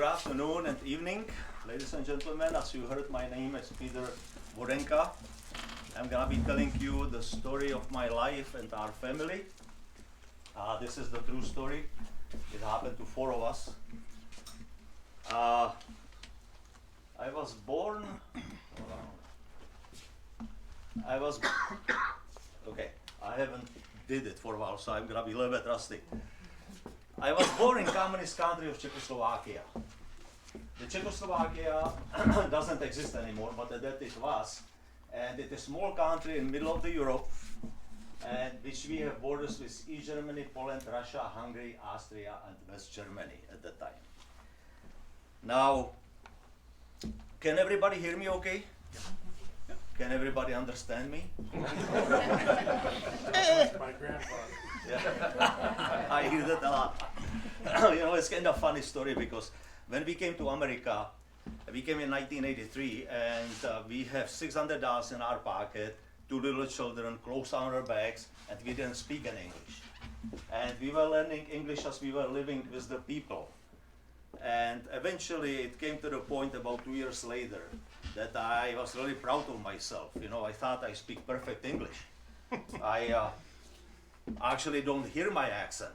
Good afternoon and evening, ladies and gentlemen. As you heard, my name is Peter Vodenka. I'm gonna be telling you the story of my life and our family. This is the true story. It happened to four of us. I was born. Okay, I haven't did it for a while, so I'm gonna be a little bit rusty. I was born in communist country of Czechoslovakia. The Czechoslovakia doesn't exist anymore, but that it was. And it's a small country in the middle of the Europe, and which we have borders with East Germany, Poland, Russia, Hungary, Austria, and West Germany at that time. Now, can everybody hear me okay? Yeah. Can everybody understand me? My grandfather. Yeah. I hear that a lot. You know, it's kind of funny story because when we came to America, we came in 1983, and we have $600 in our pocket, two little children, clothes on our backs, and we didn't speak any English. And we were learning English as we were living with the people. And eventually it came to the point about 2 years later that I was really proud of myself. You know, I thought I speak perfect English. I actually don't hear my accent.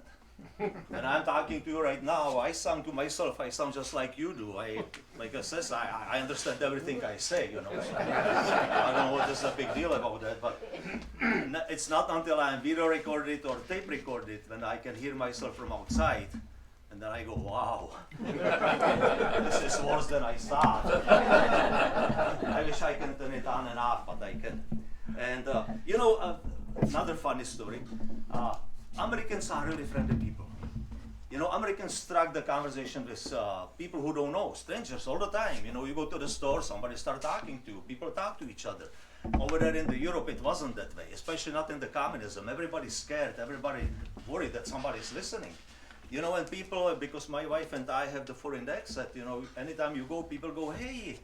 And I'm talking to you right now, I sound to myself, I sound just like you do. Like I said, I understand everything I say, you know. I don't know what is a big deal about that, but it's not until I'm video recorded or tape recorded when I can hear myself from outside. And then I go, wow, this is worse than I thought. I wish I can turn it on and off, but I can. And you know, another funny story. Americans are really friendly people. You know, Americans struck the conversation with people who don't know, strangers all the time. You know, you go to the store, somebody start talking to you, people talk to each other. Over there in the Europe, it wasn't that way, especially not in the communism. Everybody's scared, everybody worried that somebody's listening. You know, and people, because my wife and I have the foreign accent, you know, anytime you go, people go, hey,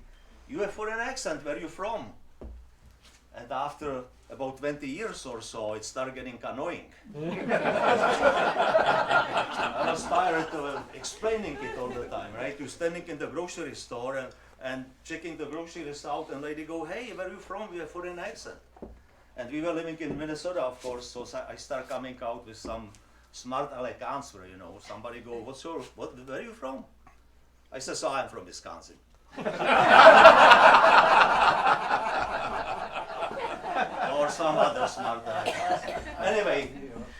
you have foreign accent, where are you from? And after about 20 years or so, it started getting annoying. I was tired of explaining it all the time, right? You're standing in the grocery store and checking the groceries out, and lady go, hey, where are you from? We have foreign accent. And we were living in Minnesota, of course, so I start coming out with some smart aleck answer, you know. Somebody go, where are you from? I said, so I'm from Wisconsin. Or some other smart aleck answer. Anyway,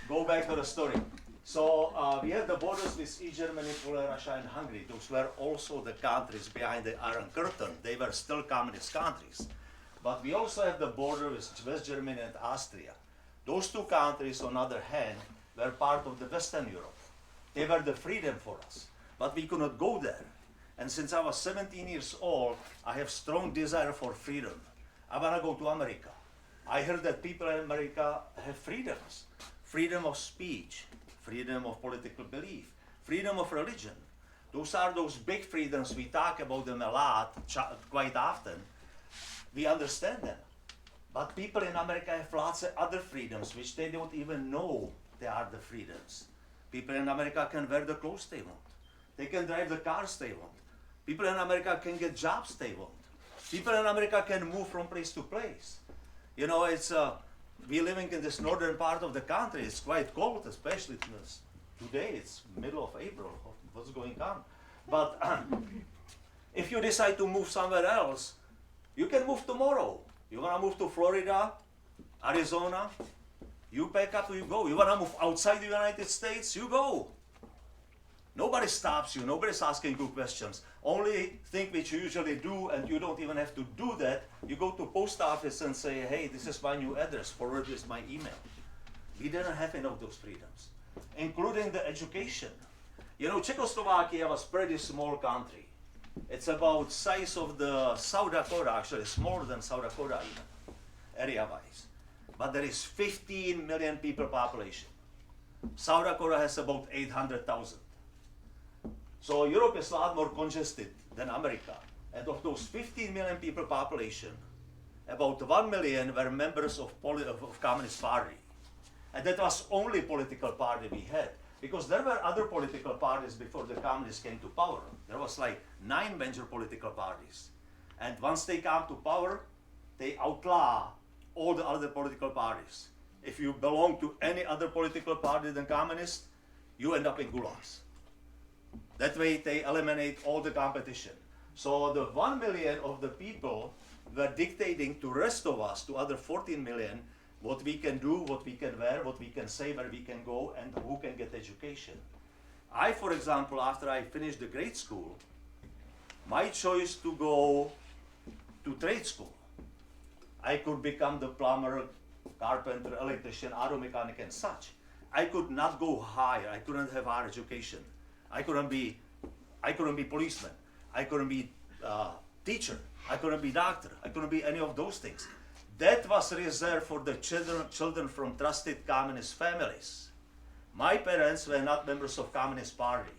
go back to the story. So we have the borders with East Germany, Poland, Russia, and Hungary. Those were also the countries behind the Iron Curtain. They were still communist countries. But we also have the border with West Germany and Austria. Those two countries, on the other hand, were part of the Western Europe. They were the freedom for us, but we could not go there. And since I was 17 years old, I have strong desire for freedom. I want to go to America. I heard that people in America have freedoms. Freedom of speech, freedom of political belief, freedom of religion. Those are those big freedoms. We talk about them a lot, quite often. We understand them. But people in America have lots of other freedoms, which they don't even know they are the freedoms. People in America can wear the clothes they want. They can drive the cars they want. People in America can get jobs they want. People in America can move from place to place. You know, it's we're living in this northern part of the country. It's quite cold, especially today. It's middle of April. What's going on? But if you decide to move somewhere else, you can move tomorrow. You want to move to Florida, Arizona? You pack up, you go. You want to move outside the United States? You go. Nobody stops you. Nobody's asking you questions. Only thing which you usually do, and you don't even have to do that, you go to post office and say, hey, this is my new address. Forward is my email. We didn't have any of those freedoms, including the education. You know, Czechoslovakia was a pretty small country. It's about size of the South Dakota, actually smaller than South Dakota even, area-wise. But there is 15 million people population. South Dakota has about 800,000. So Europe is a lot more congested than America. And of those 15 million people population, about 1 million were members of Communist Party. And that was only political party we had. Because there were other political parties before the communists came to power. There was like 9 major political parties. And once they come to power, they outlaw all the other political parties. If you belong to any other political party than communist, you end up in gulags. That way they eliminate all the competition. So the 1 million of the people were dictating to the rest of us, to other 14 million, what we can do, what we can wear, what we can say, where we can go, and who can get education. I, for example, after I finished the grade school, my choice to go to trade school. I could become the plumber, carpenter, electrician, auto mechanic, and such. I could not go higher. I couldn't have higher education. I couldn't be policeman. I couldn't be teacher. I couldn't be doctor. I couldn't be any of those things. That was reserved for the children from trusted communist families. My parents were not members of Communist Party.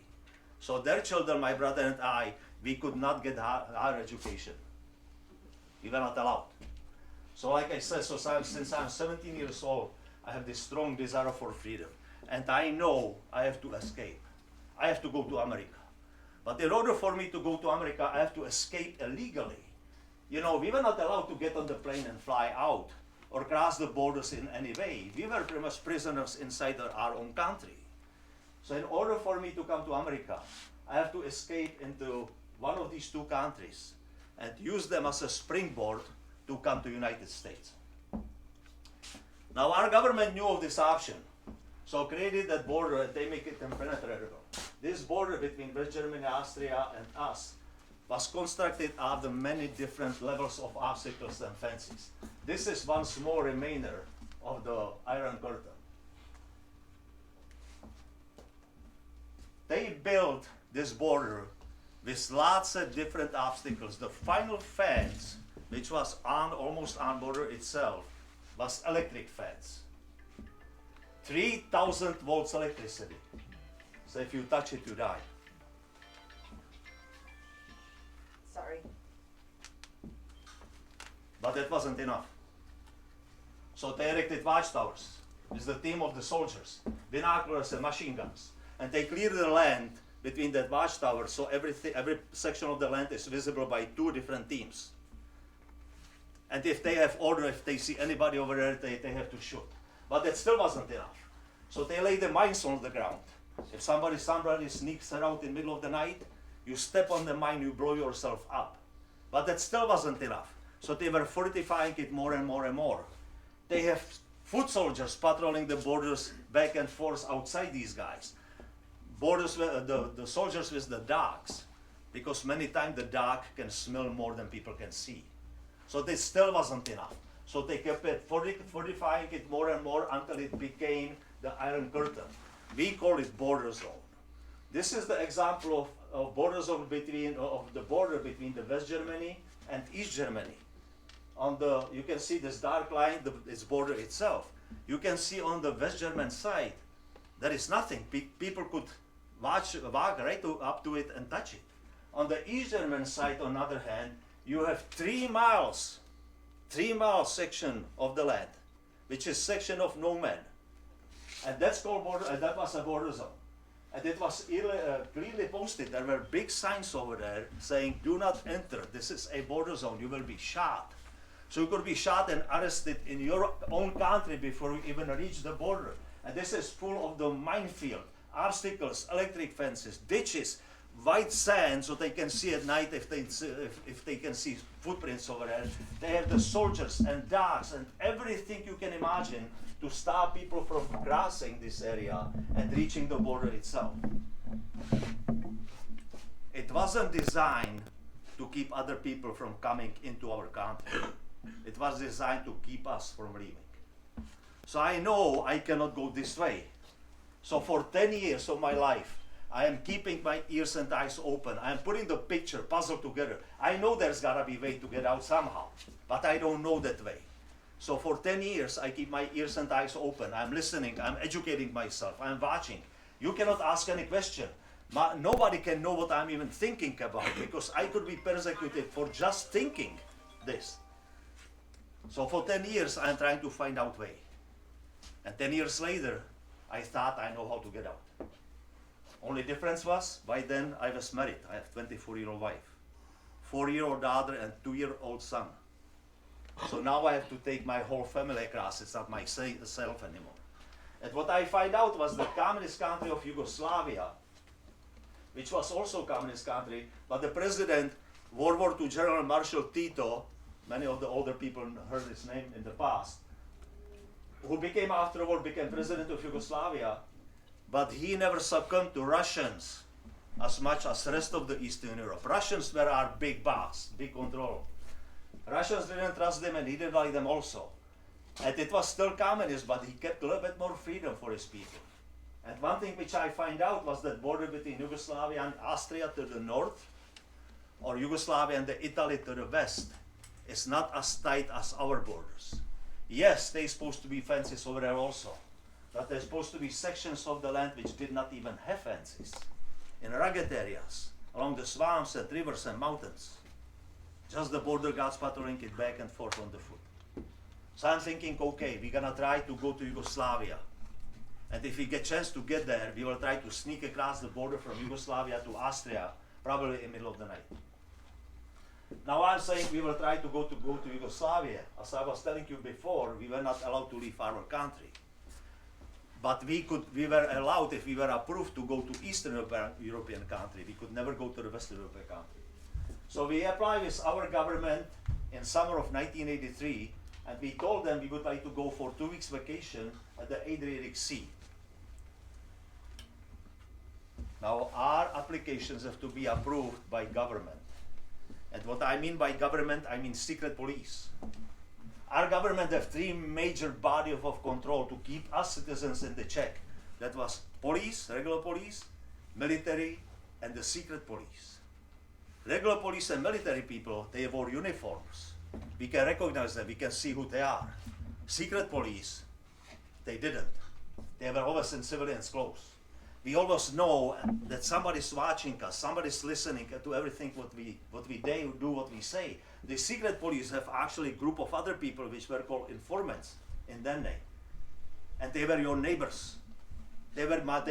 So their children, my brother and I, we could not get higher education. We were not allowed. So like I said, since I'm 17 years old, I have this strong desire for freedom. And I know I have to escape. I have to go to America. But in order for me to go to America, I have to escape illegally. You know, we were not allowed to get on the plane and fly out or cross the borders in any way. We were pretty much prisoners inside our own country. So in order for me to come to America, I have to escape into one of these 2 countries and use them as a springboard to come to the United States. Now our government knew of this option, so created that border and they make it impenetrable. This border between West Germany, Austria and us was constructed out of many different levels of obstacles and fences. This is one small remainder of the Iron Curtain. They built this border with lots of different obstacles. The final fence, which was almost on border itself, was electric fence. 3,000 volts electricity. So if you touch it, you die. Sorry. But that wasn't enough. So they erected watchtowers with the team of the soldiers, binoculars and machine guns. And they cleared the land between that watchtower, so every section of the land is visible by 2 different teams. And if they have order, if they see anybody over there, they have to shoot. But that still wasn't enough. So they laid the mines on the ground. If somebody sneaks out in the middle of the night, you step on the mine, you blow yourself up. But that still wasn't enough. So they were fortifying it more and more and more. They have foot soldiers patrolling the borders back and forth outside these guys. Borders, the soldiers with the dogs, because many times the dog can smell more than people can see. So this still wasn't enough. So they kept it fortifying it more and more until it became the Iron Curtain. We call it border zone. This is the example of border zone of the border between the West Germany and East Germany. You can see this dark line, its border itself. You can see on the West German side, there is nothing. People could walk right up to it and touch it. On the East German side, on the other hand, you have 3 miles section of the land, which is section of no man. And that's called border, and that was a border zone. And it was clearly posted. There were big signs over there saying, do not enter. This is a border zone. You will be shot. So you could be shot and arrested in your own country before you even reach the border. And this is full of the minefield, obstacles, electric fences, ditches, white sand so they can see at night if they can see footprints over there. They have the soldiers and dogs and everything you can imagine to stop people from crossing this area and reaching the border itself. It wasn't designed to keep other people from coming into our country. It was designed to keep us from leaving. So I know I cannot go this way. So for 10 years of my life, I am keeping my ears and eyes open. I am putting the puzzle together. I know there's gotta be a way to get out somehow, but I don't know that way. So for 10 years, I keep my ears and eyes open. I'm listening, I'm educating myself, I'm watching. You cannot ask any question. Nobody can know what I'm even thinking about, because I could be persecuted for just thinking this. So for 10 years, I'm trying to find out way. And 10 years later, I thought I know how to get out. Only difference was, by then I was married. I have 24-year-old wife, 4-year-old daughter, and 2-year-old son. So now I have to take my whole family across. It's not myself anymore. And what I find out was the communist country of Yugoslavia, which was also a communist country, but the president, World War II General Marshal Tito, many of the older people heard his name in the past, who became afterward president of Yugoslavia, but he never succumbed to Russians as much as the rest of the Eastern Europe. Russians were our big boss, big control. Russians didn't trust them and he didn't like them also. And it was still communist, but he kept a little bit more freedom for his people. And one thing which I find out was that border between Yugoslavia and Austria to the north, or Yugoslavia and Italy to the west, is not as tight as our borders. Yes, there's supposed to be fences over there also, but there's supposed to be sections of the land which did not even have fences, in rugged areas, along the swamps and rivers and mountains. Just the border guards patrolling it back and forth on the foot. So I'm thinking, okay, we're gonna try to go to Yugoslavia. And if we get a chance to get there, we will try to sneak across the border from Yugoslavia to Austria, probably in the middle of the night. Now I'm saying we will try to go to Yugoslavia. As I was telling you before, we were not allowed to leave our country. But we were allowed, if we were approved, to go to Eastern European country. We could never go to the Western European country. So we applied with our government in summer of 1983, and we told them we would like to go for 2 weeks vacation at the Adriatic Sea. Now our applications have to be approved by government. And what I mean by government, I mean secret police. Our government have 3 major bodies of control to keep us citizens in the check. That was police, regular police, military, and the secret police. Regular police and military people, they wore uniforms. We can recognize them, we can see who they are. Secret police, they didn't. They were always in civilians' clothes. We always know that somebody's watching us, somebody's listening to everything what we do, what we say. The secret police have actually a group of other people which were called informants in their name. And they were your neighbors. They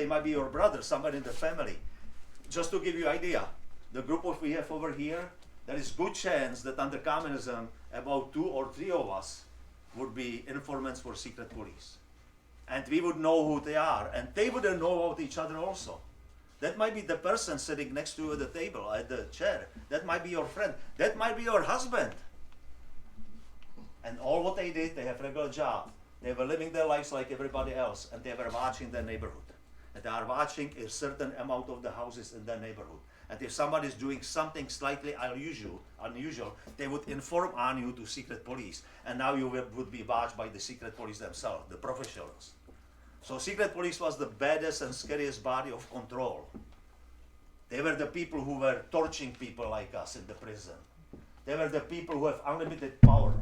might be your brother, somebody in the family. Just to give you an idea, the group of we have over here, there is good chance that under communism, about 2 or 3 of us would be informants for secret police. And we would know who they are, and they wouldn't know about each other also. That might be the person sitting next to you at the table, at the chair. That might be your friend. That might be your husband. And all what they did, they have a regular job. They were living their lives like everybody else, and they were watching their neighborhood. And they are watching a certain amount of the houses in their neighborhood. And if somebody is doing something slightly unusual, they would inform on you to secret police. And now you would be watched by the secret police themselves, the professionals. So secret police was the baddest and scariest body of control. They were the people who were torturing people like us in the prison. They were the people who have unlimited power.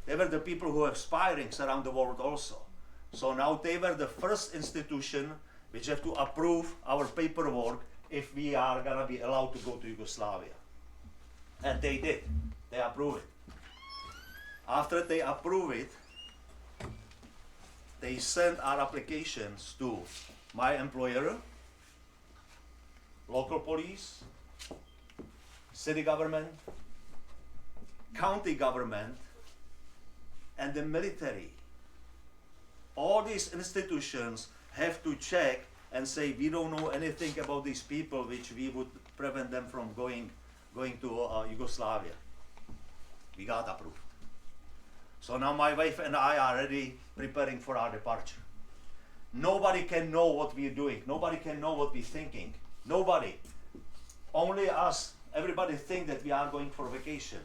They were the people who have spy rings around the world also. So now they were the first institution which have to approve our paperwork if we are gonna be allowed to go to Yugoslavia. And they did. They approved it. After they approved it, they sent our applications to my employer, local police, city government, county government, and the military. All these institutions have to check and say, we don't know anything about these people which we would prevent them from going to Yugoslavia. We got approved. So now my wife and I are already preparing for our departure. Nobody can know what we're doing. Nobody can know what we're thinking. Nobody. Only us. Everybody think that we are going for vacation.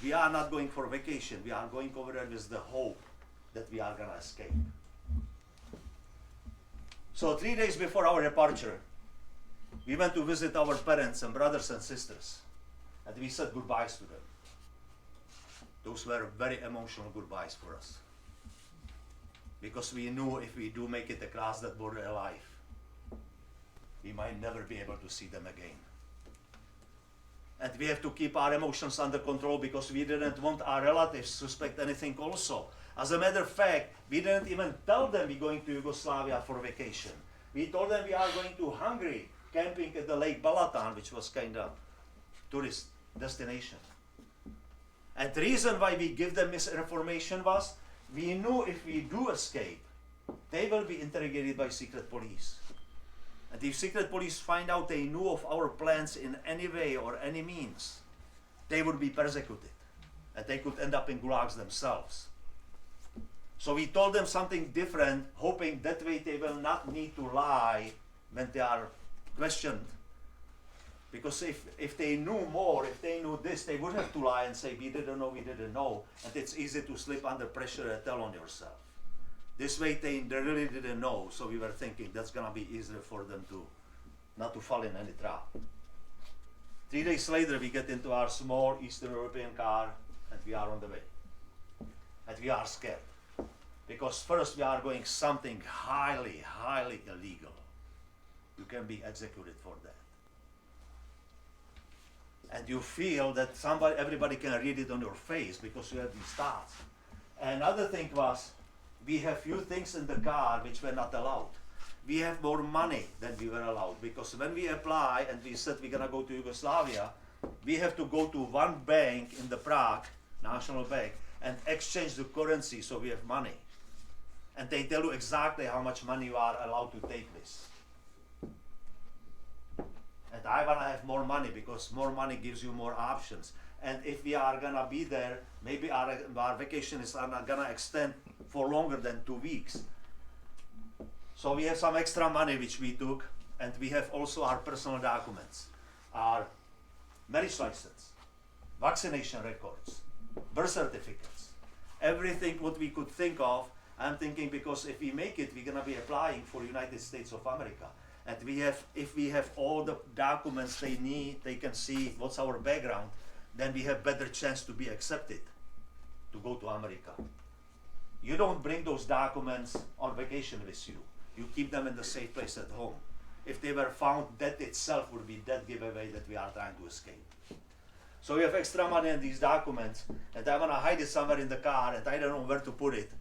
We are not going for vacation. We are going over there with the hope that we are gonna escape. So 3 days before our departure, we went to visit our parents and brothers and sisters, and we said goodbyes to them. Those were very emotional goodbyes for us, because we knew if we do make it across that border alive, we might never be able to see them again. And we have to keep our emotions under control, because we didn't want our relatives to suspect anything also. As a matter of fact, we didn't even tell them we're going to Yugoslavia for vacation. We told them we are going to Hungary, camping at the Lake Balaton, which was kind of tourist destination. And the reason why we give them misinformation was, we knew if we do escape, they will be interrogated by secret police. And if secret police find out they knew of our plans in any way or any means, they would be persecuted. And they could end up in gulags themselves. So we told them something different, hoping that way they will not need to lie when they are questioned. Because if they knew more, if they knew this, they would have to lie and say, we didn't know. And it's easy to slip under pressure and tell on yourself. This way they really didn't know, so we were thinking that's gonna be easier for them to not to fall in any trap. 3 days later we get into our small Eastern European car and we are on the way. And we are scared. Because first we are going something highly illegal. You can be executed for that. And you feel that everybody can read it on your face because you have these thoughts. Another thing was, we have few things in the car which were not allowed. We have more money than we were allowed, because when we apply and we said we're gonna go to Yugoslavia, we have to go to one bank in the Prague, National Bank, and exchange the currency so we have money. And they tell you exactly how much money you are allowed to take this. And I wanna have more money because more money gives you more options. And if we are gonna be there, maybe our vacation is not gonna extend for longer than 2 weeks. So we have some extra money which we took, and we have also our personal documents, our marriage license, vaccination records, birth certificates, everything what we could think of. I'm thinking because if we make it, we're gonna be applying for United States of America. And if we have all the documents they need, they can see what's our background, then we have better chance to be accepted to go to America. You don't bring those documents on vacation with you. You keep them in the safe place at home. If they were found, that itself would be that giveaway that we are trying to escape. So we have extra money in these documents, and I want to hide it somewhere in the car, and I don't know where to put it.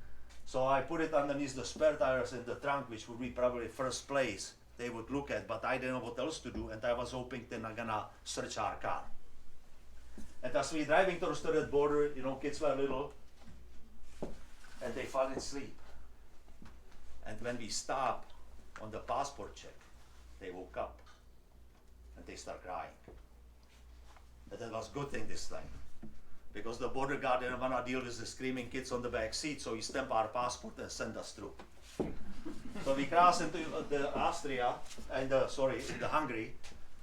So I put it underneath the spare tires in the trunk, which would be probably first place they would look at, but I didn't know what else to do, and I was hoping they're not gonna search our car. And as we driving towards the border, you know, kids were little, and they fall asleep. And when we stop on the passport check, they woke up and they start crying. But that was a good thing this time, because the border guard didn't want to deal with the screaming kids on the back seat, so he stamped our passport and sent us through. So we cross into the Austria, and the Hungary.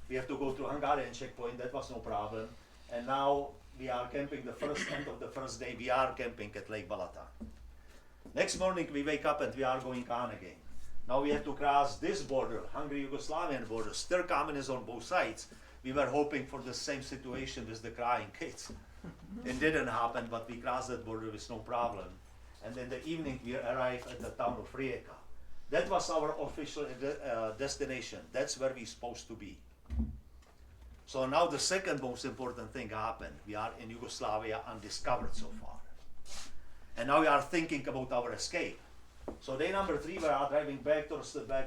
We have to go through Hungarian checkpoint. That was no problem. And now we are camping the end of the first day. We are camping at Lake Balaton. Next morning we wake up and we are going on again. Now we have to cross this border, Hungary-Yugoslavian border, still communism on both sides. We were hoping for the same situation with the crying kids. It didn't happen, but we crossed that border with no problem. And in the evening we arrived at the town of Rijeka. That was our official destination. That's where we're supposed to be. So now the second most important thing happened. We are in Yugoslavia undiscovered so far. And now we are thinking about our escape. So day number 3, we are driving back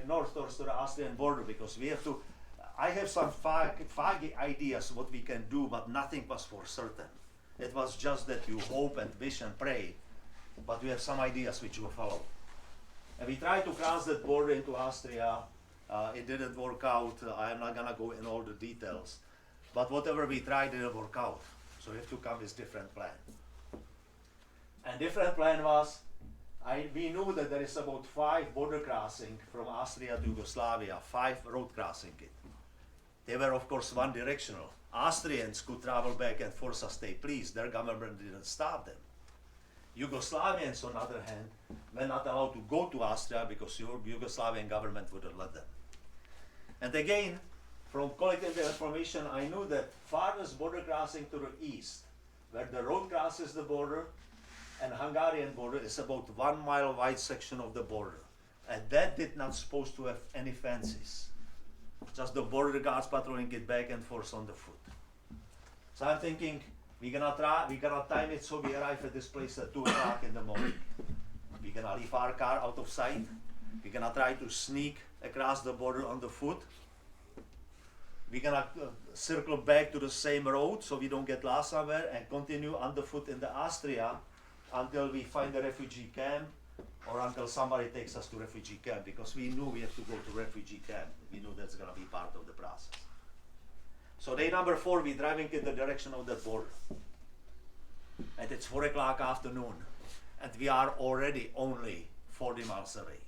north towards the Austrian border, because we have to, I have some foggy ideas what we can do, but nothing was for certain. It was just that you hope and wish and pray, but we have some ideas which will follow. And we tried to cross that border into Austria. It didn't work out. I'm not gonna go in all the details, but whatever we tried didn't work out. So we have to come with different plan. And different plan was, we knew that there is about 5 border crossing from Austria to Yugoslavia, 5 road crossing it. They were of course one directional. Austrians could travel back and forth as they pleased. Their government didn't stop them. Yugoslavians, on the other hand, were not allowed to go to Austria because the Yugoslavian government wouldn't let them. And again, from collecting the information, I knew that farthest border crossing to the east, where the road crosses the border, and Hungarian border is about 1 mile wide section of the border. And that did not supposed to have any fences. Just the border guards patrolling it back and forth on the foot. So I'm thinking, we're gonna time it so we arrive at this place at 2 o'clock in the morning. We're gonna leave our car out of sight. We're gonna try to sneak across the border on the foot. We're gonna circle back to the same road so we don't get lost somewhere and continue on the foot in the Austria until we find a refugee camp or until somebody takes us to refugee camp, because we knew we have to go to refugee camp. We knew that's gonna be part of the process. So day number 4, we're driving in the direction of that border. And it's 4 o'clock afternoon and we are already only 40 miles away.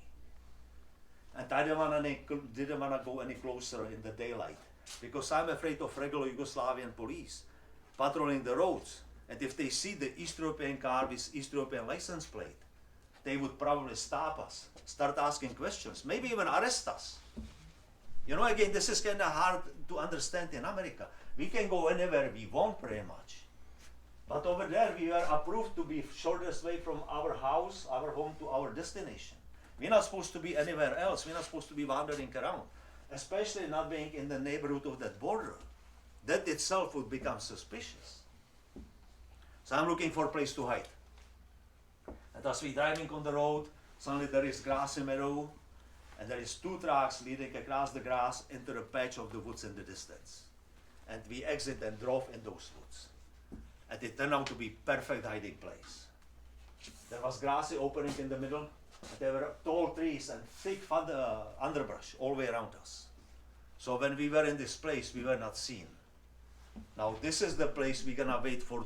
And I didn't wanna go any closer in the daylight, because I'm afraid of regular Yugoslavian police patrolling the roads. And if they see the East European car with East European license plate, they would probably stop us, start asking questions, maybe even arrest us. You know, again, this is kind of hard to understand in America. We can go anywhere we want pretty much. But over there, we are approved to be shortest way from our house, our home, to our destination. We're not supposed to be anywhere else. We're not supposed to be wandering around, especially not being in the neighborhood of that border. That itself would become suspicious. So I'm looking for a place to hide. And as we're driving on the road, suddenly there is grassy meadow, and there is 2 tracks leading across the grass into a patch of the woods in the distance. And we exit and drove in those woods. And it turned out to be perfect hiding place. There was grassy opening in the middle, and there were tall trees and thick underbrush all the way around us. So when we were in this place, we were not seen. Now this is the place we're gonna wait for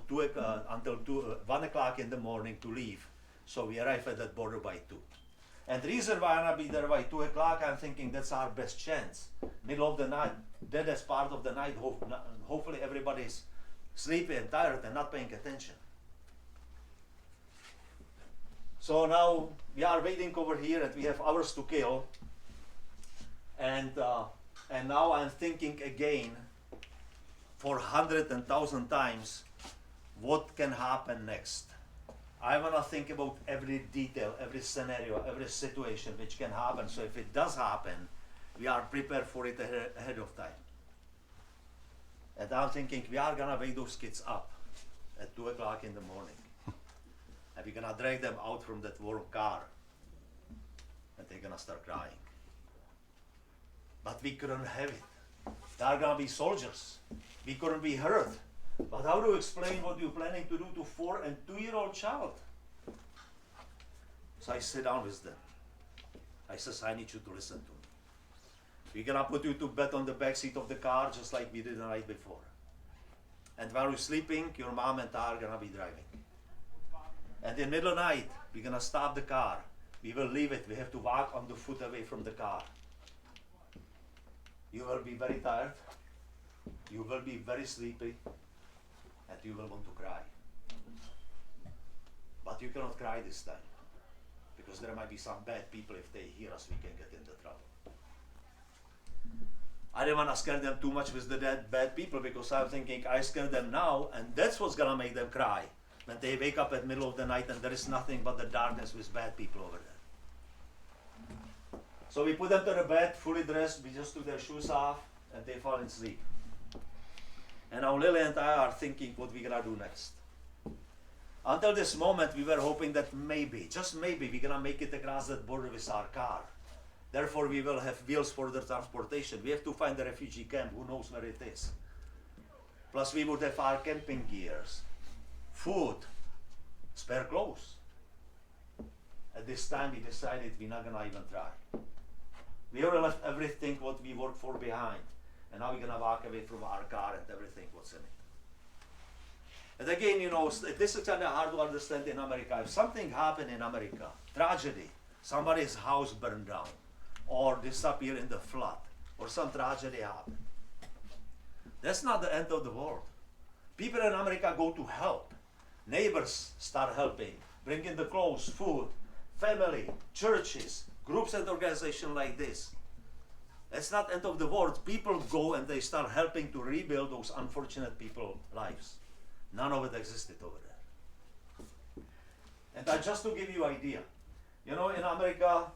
until 1 o'clock in the morning to leave. So we arrive at that border by 2. And the reason why I'm gonna be there by 2 o'clock, I'm thinking that's our best chance. Middle of the night, dead as part of the night, hopefully everybody's sleepy and tired and not paying attention. So now we are waiting over here and we have hours to kill. And now I'm thinking again, for 100 and 1,000 times, what can happen next. I want to think about every detail, every scenario, every situation which can happen. So if it does happen, we are prepared for it ahead of time. And I'm thinking we are going to wake those kids up at 2 o'clock in the morning. And we're going to drag them out from that warm car. And they're going to start crying. But we couldn't have it. They are going to be soldiers. We couldn't be hurt. But how do you explain what you're planning to do to 4- and 2-year-old child? So I sit down with them. I says, I need you to listen to me. We're gonna put you to bed on the back seat of the car just like we did the night before. And while you're sleeping, your mom and dad are gonna be driving. And in the middle of the night, we're gonna stop the car. We will leave it. We have to walk on the foot away from the car. You will be very tired. You will be very sleepy. And you will want to cry. But you cannot cry this time, because there might be some bad people. If they hear us, we can get into trouble. I didn't want to scare them too much with the bad people, because I'm thinking I scare them now, and that's what's gonna make them cry. When they wake up at the middle of the night and there is nothing but the darkness with bad people over there. So we put them to the bed, fully dressed. We just took their shoes off, and they fall in sleep. And now Lily and I are thinking what we're gonna do next. Until this moment, we were hoping that maybe, just maybe, we're gonna make it across that border with our car. Therefore, we will have wheels for the transportation. We have to find the refugee camp. Who knows where it is? Plus, we would have our camping gears, food, spare clothes. At this time, we decided we're not gonna even try. We already left everything what we worked for behind. And now we're gonna walk away from our car and everything what's in it. And again, you know, this is kind of hard to understand in America. If something happened in America, tragedy, somebody's house burned down, or disappear in the flood, or some tragedy happened, that's not the end of the world. People in America go to help. Neighbors start helping, bring in the clothes, food, family, churches, groups and organizations like this. That's not end of the world. People go and they start helping to rebuild those unfortunate people's lives. None of it existed over there. And just to give you an idea, you know, in America,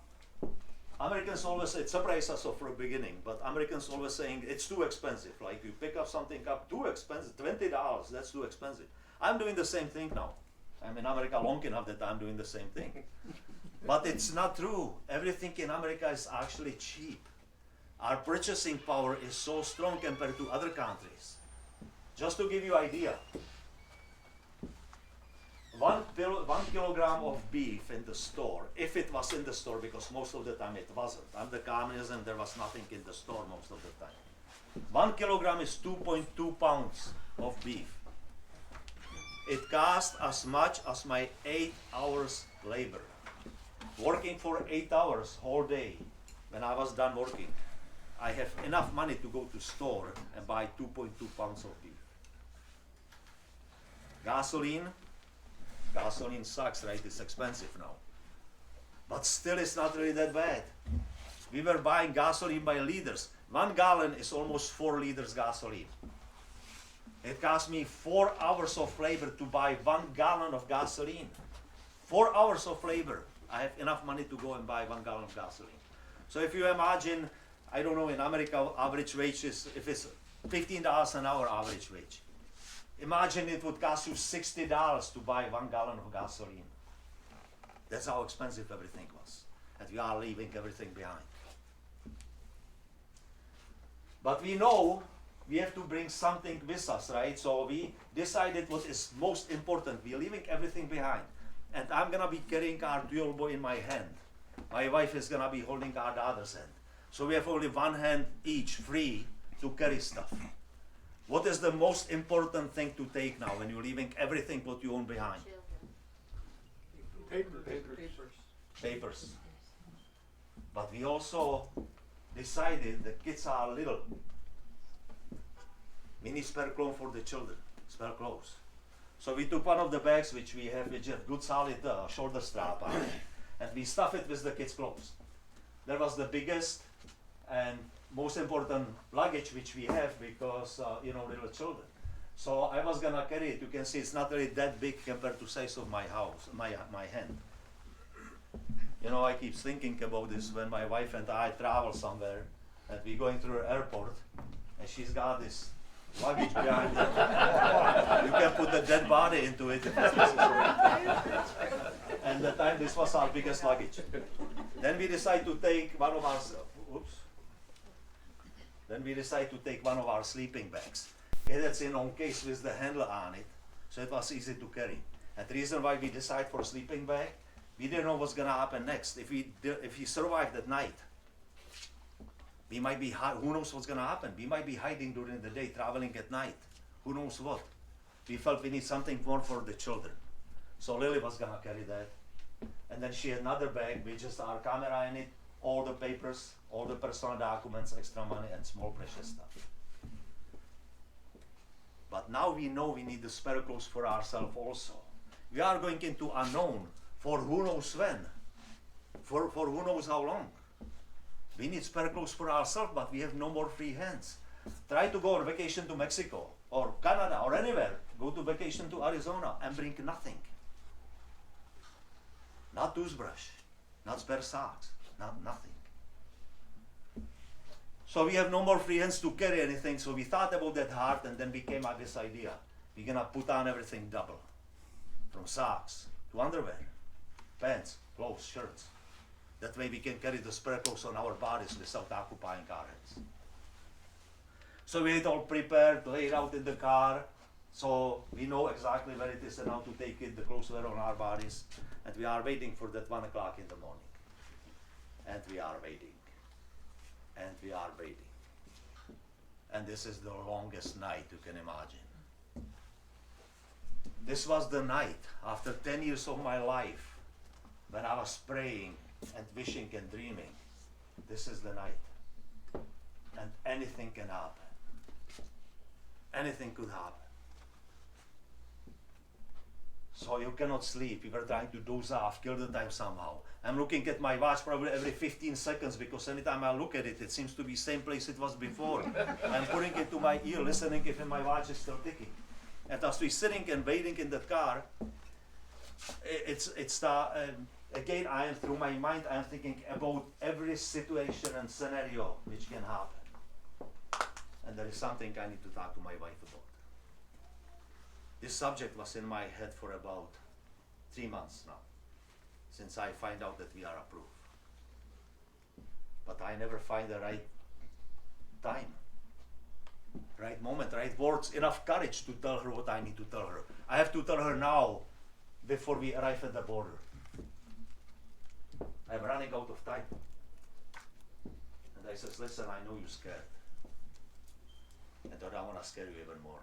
Americans always say, it surprised us for a beginning, but Americans always saying it's too expensive. Like you pick up something up, too expensive, $20, that's too expensive. I'm doing the same thing now. I'm in America long enough that I'm doing the same thing. But it's not true. Everything in America is actually cheap. Our purchasing power is so strong compared to other countries. Just to give you an idea, 1 kilogram of beef in the store, if it was in the store, because most of the time it wasn't. Under communism, there was nothing in the store most of the time. 1 kilogram is 2.2 pounds of beef. It costs as much as my 8 hours labor. Working for 8 hours whole day, when I was done working, I have enough money to go to store and buy 2.2 pounds of beef. Gasoline sucks, right? It's expensive now. But still it's not really that bad. We were buying gasoline by liters. 1 gallon is almost 4 liters gasoline. It cost me 4 hours of labor to buy 1 gallon of gasoline. 4 hours of labor. I have enough money to go and buy 1 gallon of gasoline. So if you imagine, I don't know, in America, average wage is, if it's $15 an hour average wage. Imagine it would cost you $60 to buy 1 gallon of gasoline. That's how expensive everything was. And we are leaving everything behind. But we know we have to bring something with us, right? So we decided what is most important. We're leaving everything behind. And I'm gonna be carrying our dual boy in my hand. My wife is gonna be holding our other hand. So we have only one hand each free to carry stuff. What is the most important thing to take now when you're leaving everything what you own behind? Papers. But we also decided the kids are little. We need spare clothes for the children, spare clothes. So we took one of the bags which we have, which have good solid shoulder strap on it, and we stuff it with the kids' clothes. That was the biggest and most important luggage which we have because, little children. So I was gonna carry it. You can see it's not really that big compared to size of my house, my hand. I keep thinking about this when my wife and I travel somewhere and we're going through the airport and she's got this luggage behind her. You can put the dead body into it if it's necessary. And the time this was our biggest luggage. Then we decide to take one of our sleeping bags. That's in on case with the handle on it, so it was easy to carry. And the reason why we decide for a sleeping bag, we didn't know what's gonna happen next. If we survived at night, we might be who knows what's gonna happen? We might be hiding during the day, traveling at night. Who knows what? We felt we need something more for the children. So Lily was gonna carry that. And then she had another bag with just our camera in it, all the papers, all the personal documents, extra money, and small precious stuff. But now we know we need the spare clothes for ourselves also. We are going into unknown for who knows when, for who knows how long. We need spare clothes for ourselves, but we have no more free hands. Try to go on vacation to Mexico or Canada or anywhere. Go to vacation to Arizona and bring nothing. Not toothbrush, not spare socks, nothing. So we have no more free hands to carry anything, so we thought about that hard and then we came up with this idea. We're gonna put on everything double. From socks to underwear, pants, clothes, shirts. That way we can carry the spare clothes on our bodies without occupying our heads. So we had it all prepared, laid out in the car, so we know exactly where it is and how to take it, the clothes were on our bodies, and we are waiting for that 1 o'clock in the morning. And we are waiting. And we are waiting. And this is the longest night you can imagine. This was the night, after 10 years of my life, when I was praying and wishing and dreaming. This is the night. And anything can happen. Anything could happen. So you cannot sleep. You were trying to doze off, kill the time somehow. I'm looking at my watch probably every 15 seconds because anytime I look at it, it seems to be same place it was before. I'm putting it to my ear, listening if my watch is still ticking. And as we're sitting and waiting in the car, again, I am through my mind, I am thinking about every situation and scenario which can happen. And there is something I need to talk to my wife about. This subject was in my head for about 3 months now. since I find out that we are approved. But I never find the right time, right moment, right words, enough courage to tell her what I need to tell her. I have to tell her now before we arrive at the border. I'm running out of time. And I says, listen, I know you're scared. And I don't want to scare you even more.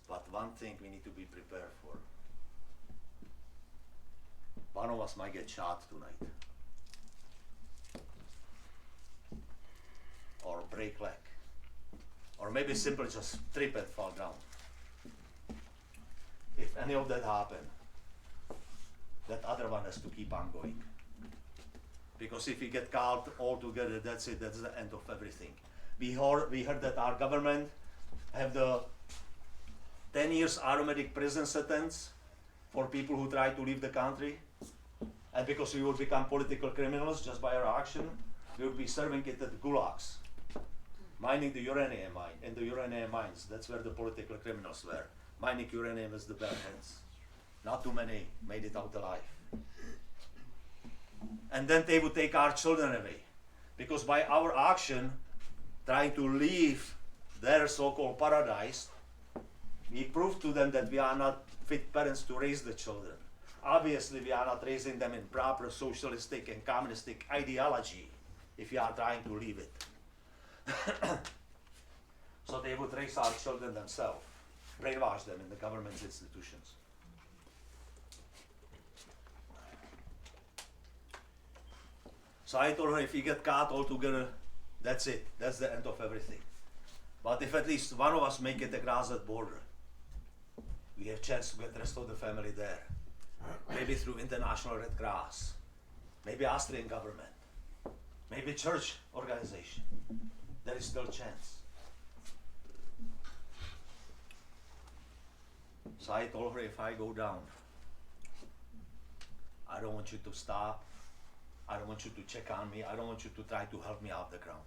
But one thing we need to be prepared for. One of us might get shot tonight. Or break leg. Or maybe simply just trip and fall down. If any of that happen, that other one has to keep on going. Because if we get caught all together, that's it, that's the end of everything. We heard that our government have the 10 years automatic prison sentence for people who try to leave the country. And because we will become political criminals just by our action, we will be serving it at gulags. Mining the uranium mine, in the uranium mines, that's where the political criminals were. Mining uranium is the bare hands. Not too many made it out alive. And then they would take our children away. Because by our action, trying to leave their so-called paradise, we prove to them that we are not fit parents to raise the children. Obviously, we are not raising them in proper socialistic and communistic ideology if we are trying to leave it. So they would raise our children themselves, brainwash them in the government's institutions. So I told her, if we get caught all together, that's it. That's the end of everything. But if at least one of us make it across that border, we have chance to get the rest of the family there. Maybe through International Red Cross, maybe Austrian government, maybe church organization. There is still chance. So I told her, if I go down, I don't want you to stop. I don't want you to check on me. I don't want you to try to help me off the ground.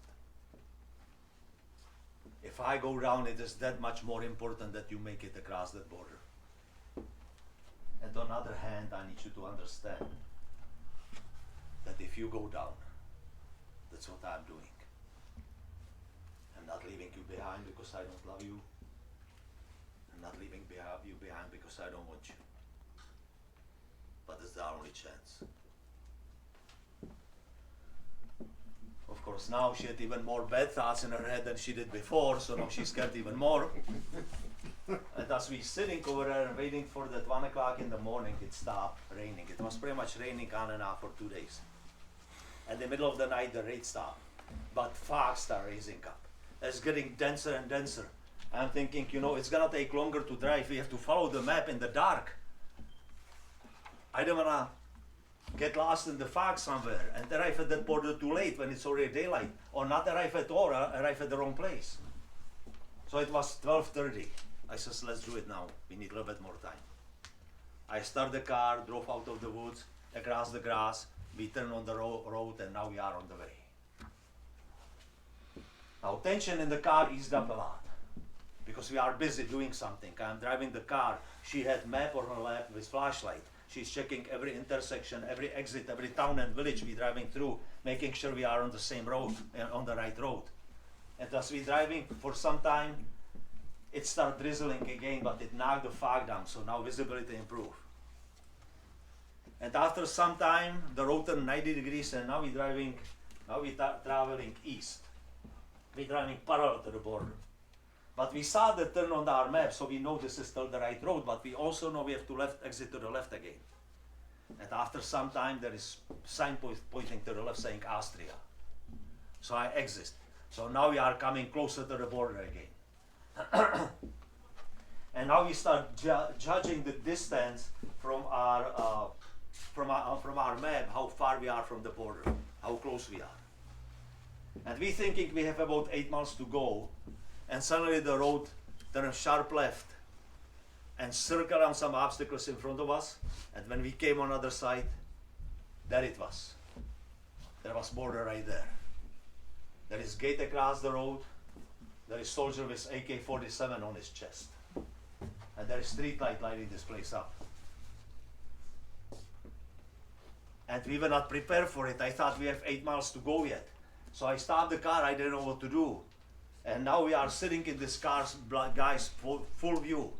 If I go down, it is that much more important that you make it across that border. And on the other hand, I need you to understand that if you go down, that's what I'm doing. I'm not leaving you behind because I don't love you. I'm not leaving you behind because I don't want you. But it's the only chance. Of course, now she had even more bad thoughts in her head than she did before, so now she's scared even more. And as we sitting over there and waiting for that 1 o'clock in the morning, it stopped raining. It was pretty much raining on and off for 2 days. In the middle of the night, the rain stopped, but fog started raising up. It's getting denser and denser. I'm thinking, you know, it's gonna take longer to drive. We have to follow the map in the dark. I don't wanna get lost in the fog somewhere and arrive at that border too late when it's already daylight, or not arrive at all, arrive at the wrong place. So it was 12:30. I said, let's do it now. We need a little bit more time. I started the car, drove out of the woods, across the grass. We turned on the road, and now we are on the way. Now tension in the car eased up a lot because we are busy doing something. I'm driving the car. She had map on her lap with flashlight. She's checking every intersection, every exit, every town and village we're driving through, making sure we are on the same road, on the right road. And as we're driving for some time, it started drizzling again, but it knocked the fog down, so now visibility improved. And after some time, the road turned 90 degrees, and now we're traveling east. We're driving parallel to the border. But we saw the turn on our map, so we know this is still the right road, but we also know we have to exit to the left again. And after some time, there is sign pointing to the left saying Austria. So I exit. So now we are coming closer to the border again. And now we start judging the distance from our map, how far we are from the border, how close we are. And we thinking we have about 8 miles to go, and suddenly the road turns sharp left and circle around some obstacles in front of us. And when we came on the other side, there it was. There was border right there. There is gate across the road. There is soldier with AK-47 on his chest. And there is street light lighting this place up. And we were not prepared for it. I thought we have 8 miles to go yet. So I stopped the car, I didn't know what to do. And now we are sitting in this car's guy's full view.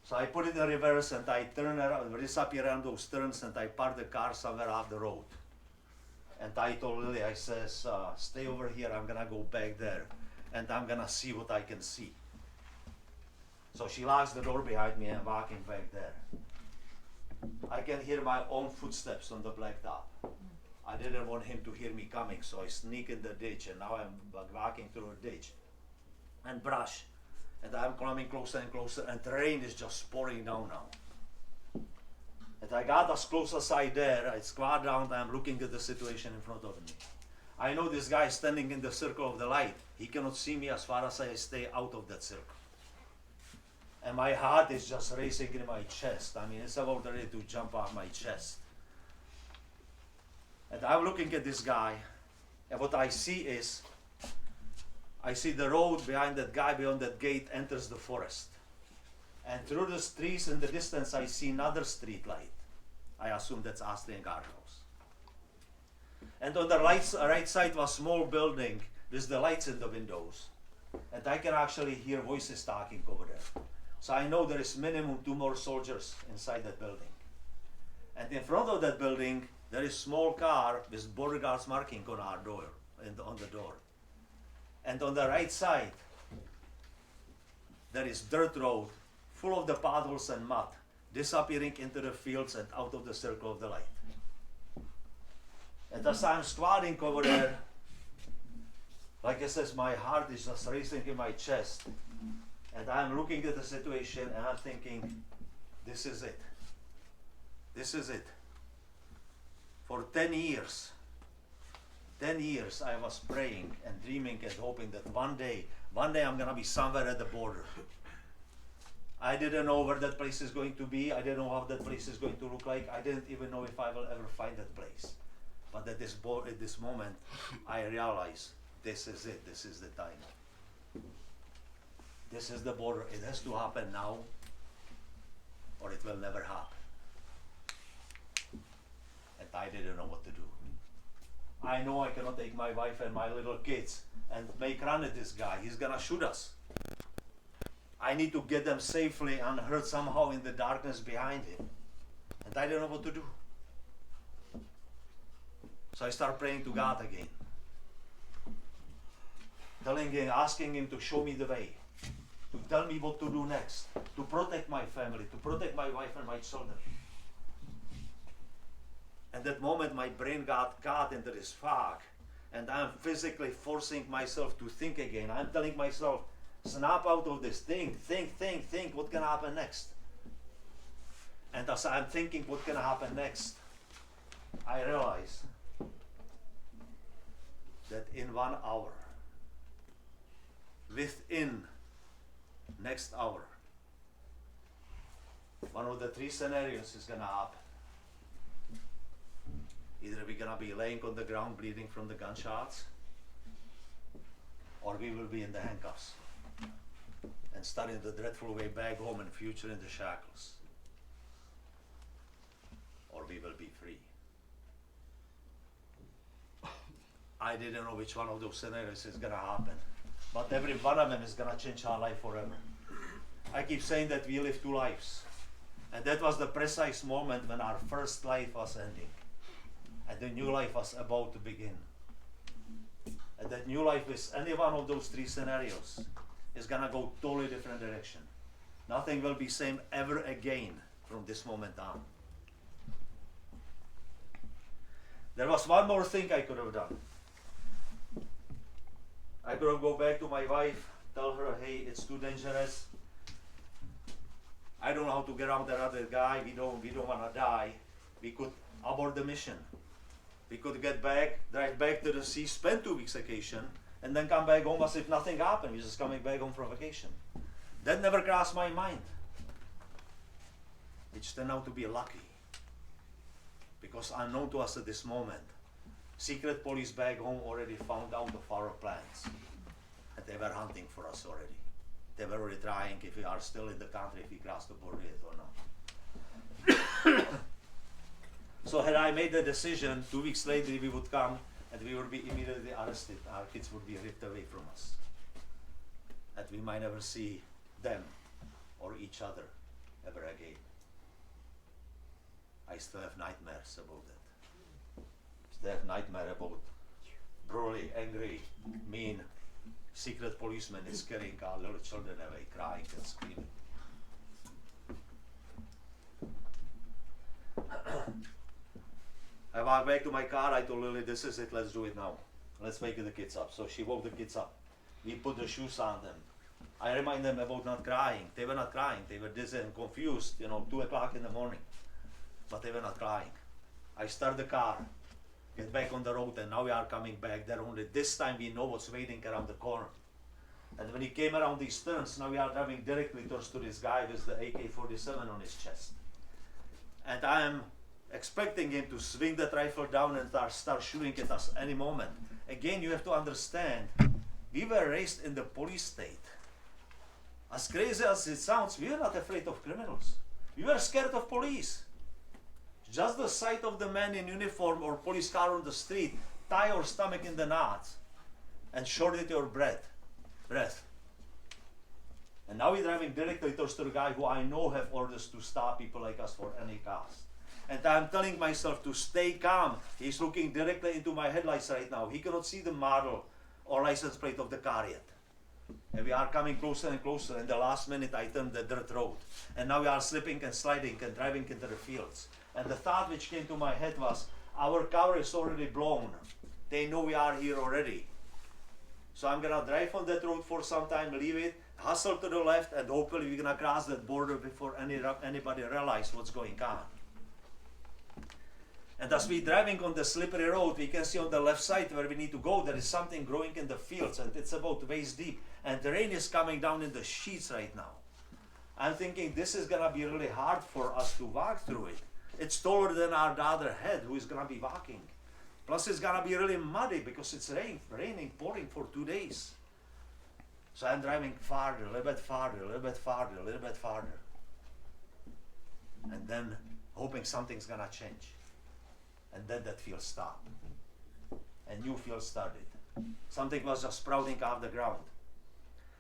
So I put it in reverse and I turn around, disappear around those turns, and I park the car somewhere off the road. And I told Lily, I says, stay over here, I'm gonna go back there and I'm gonna see what I can see. So she locks the door behind me and walking back there. I can hear my own footsteps on the blacktop. I didn't want him to hear me coming, so I sneak in the ditch, and now I'm walking through a ditch and brush. And I'm coming closer and closer, and the rain is just pouring down now. And I got as close as I dare. I squat down, I'm looking at the situation in front of me. I know this guy is standing in the circle of the light. He cannot see me as far as I stay out of that circle. And my heart is just racing in my chest. I mean, it's about ready to jump off my chest. And I'm looking at this guy, and what I see is, I see the road behind that guy, beyond that gate, enters the forest. And through the trees in the distance, I see another street light. I assume that's Austrian guardhouse. And on the right side was a small building with the lights in the windows. And I can actually hear voices talking over there. So I know there is minimum 2 more soldiers inside that building. And in front of that building, there is a small car with border guards marking on our door, on the door. And on the right side, there is dirt road full of the potholes and mud, disappearing into the fields and out of the circle of the light. And as I'm squatting over there, like I said, my heart is just racing in my chest. And I'm looking at the situation and I'm thinking, this is it. This is it. For 10 years I was praying and dreaming and hoping that one day I'm gonna be somewhere at the border. I didn't know where that place is going to be. I didn't know how that place is going to look like. I didn't even know if I will ever find that place. But at this moment, I realized this is it. This is the time. This is the border. It has to happen now, or it will never happen. And I didn't know what to do. I know I cannot take my wife and my little kids and make run at this guy. He's gonna shoot us. I need to get them safely unhurt somehow in the darkness behind him. And I didn't know what to do. So I start praying to God again. Telling him, asking him to show me the way. To tell me what to do next. To protect my family. To protect my wife and my children. And that moment my brain got caught into this fog. And I'm physically forcing myself to think again. I'm telling myself, snap out of this. Think. What can happen next? And as I'm thinking what can happen next, I realize that in 1 hour, within next hour, one of the 3 scenarios is gonna happen. Either we're gonna be laying on the ground bleeding from the gunshots, or we will be in the handcuffs and starting the dreadful way back home and future in the shackles, or we will be free. I didn't know which one of those scenarios is gonna happen, but every one of them is gonna change our life forever. I keep saying that we live 2 lives, and that was the precise moment when our first life was ending, and the new life was about to begin. And that new life is any one of those 3 scenarios is gonna go totally different direction. Nothing will be same ever again from this moment on. There was one more thing I could have done. I could have go back to my wife, tell her, hey, it's too dangerous. I don't know how to get around that other guy. We don't wanna die. We could abort the mission. We could get back, drive back to the sea, spend 2 weeks vacation, and then come back home as if nothing happened. We're just coming back home from vacation. That never crossed my mind. Which turned out to be lucky. Because unknown to us at this moment, secret police back home already found out of our plans. And they were hunting for us already. They were already trying if we are still in the country, if we cross the border yet or not. So had I made the decision, 2 weeks later we would come and we would be immediately arrested. Our kids would be ripped away from us. And we might never see them or each other ever again. I still have nightmares about that. Still have nightmare about brutally angry, mean, secret policeman is carrying our little children away, crying and screaming. I walked back to my car, I told Lily, this is it, let's do it now. Let's wake the kids up. So she woke the kids up. We put the shoes on them. I remind them about not crying. They were not crying, they were dizzy and confused, 2 o'clock in the morning. But they were not crying. I start the car, get back on the road, and now we are coming back there. Only this time we know what's waiting around the corner. And when he came around these turns, now we are driving directly towards to this guy with the AK-47 on his chest. And I am expecting him to swing that rifle down and start shooting at us any moment. Again, you have to understand, we were raised in the police state. As crazy as it sounds, we were not afraid of criminals. We were scared of police. Just the sight of the man in uniform or police car on the street, tie your stomach in the knots and shorted your breath. And now we're driving directly towards the guy who I know have orders to stop people like us for any cost. And I'm telling myself to stay calm. He's looking directly into my headlights right now. He cannot see the model or license plate of the car yet. And we are coming closer and closer. In the last minute, I turned the dirt road. And now we are slipping and sliding and driving into the fields. And the thought which came to my head was, our cover is already blown. They know we are here already. So I'm gonna drive on that road for some time, leave it, hustle to the left, and hopefully we're gonna cross that border before anybody realizes what's going on. And as we're driving on the slippery road, we can see on the left side where we need to go, there is something growing in the fields, and it's about waist deep. And the rain is coming down in the sheets right now. I'm thinking this is gonna be really hard for us to walk through it. It's taller than our other head who is gonna be walking. Plus it's gonna be really muddy because it's raining, pouring for 2 days. So I'm driving farther, a little bit farther, a little bit farther, a little bit farther. And then hoping something's gonna change. And then that field stopped. A new field started. Something was just sprouting out of the ground.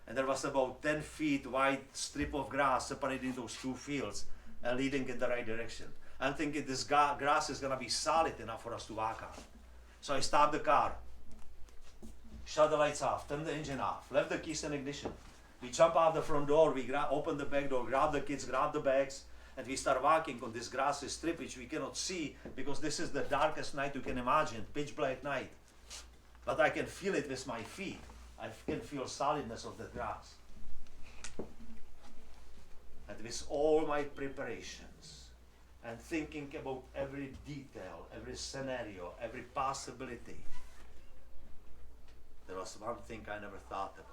And there was about 10 feet wide strip of grass separating those 2 fields and leading in the right direction. I'm thinking this grass is gonna be solid enough for us to walk on. So I stopped the car, shut the lights off, turned the engine off, left the keys in ignition. We jump out the front door, we open the back door, grab the kids, grab the bags, and we start walking on this grassy strip which we cannot see because this is the darkest night you can imagine, pitch black night. But I can feel it with my feet. I can feel solidness of the grass. And with all my preparations and thinking about every detail, every scenario, every possibility, there was one thing I never thought about.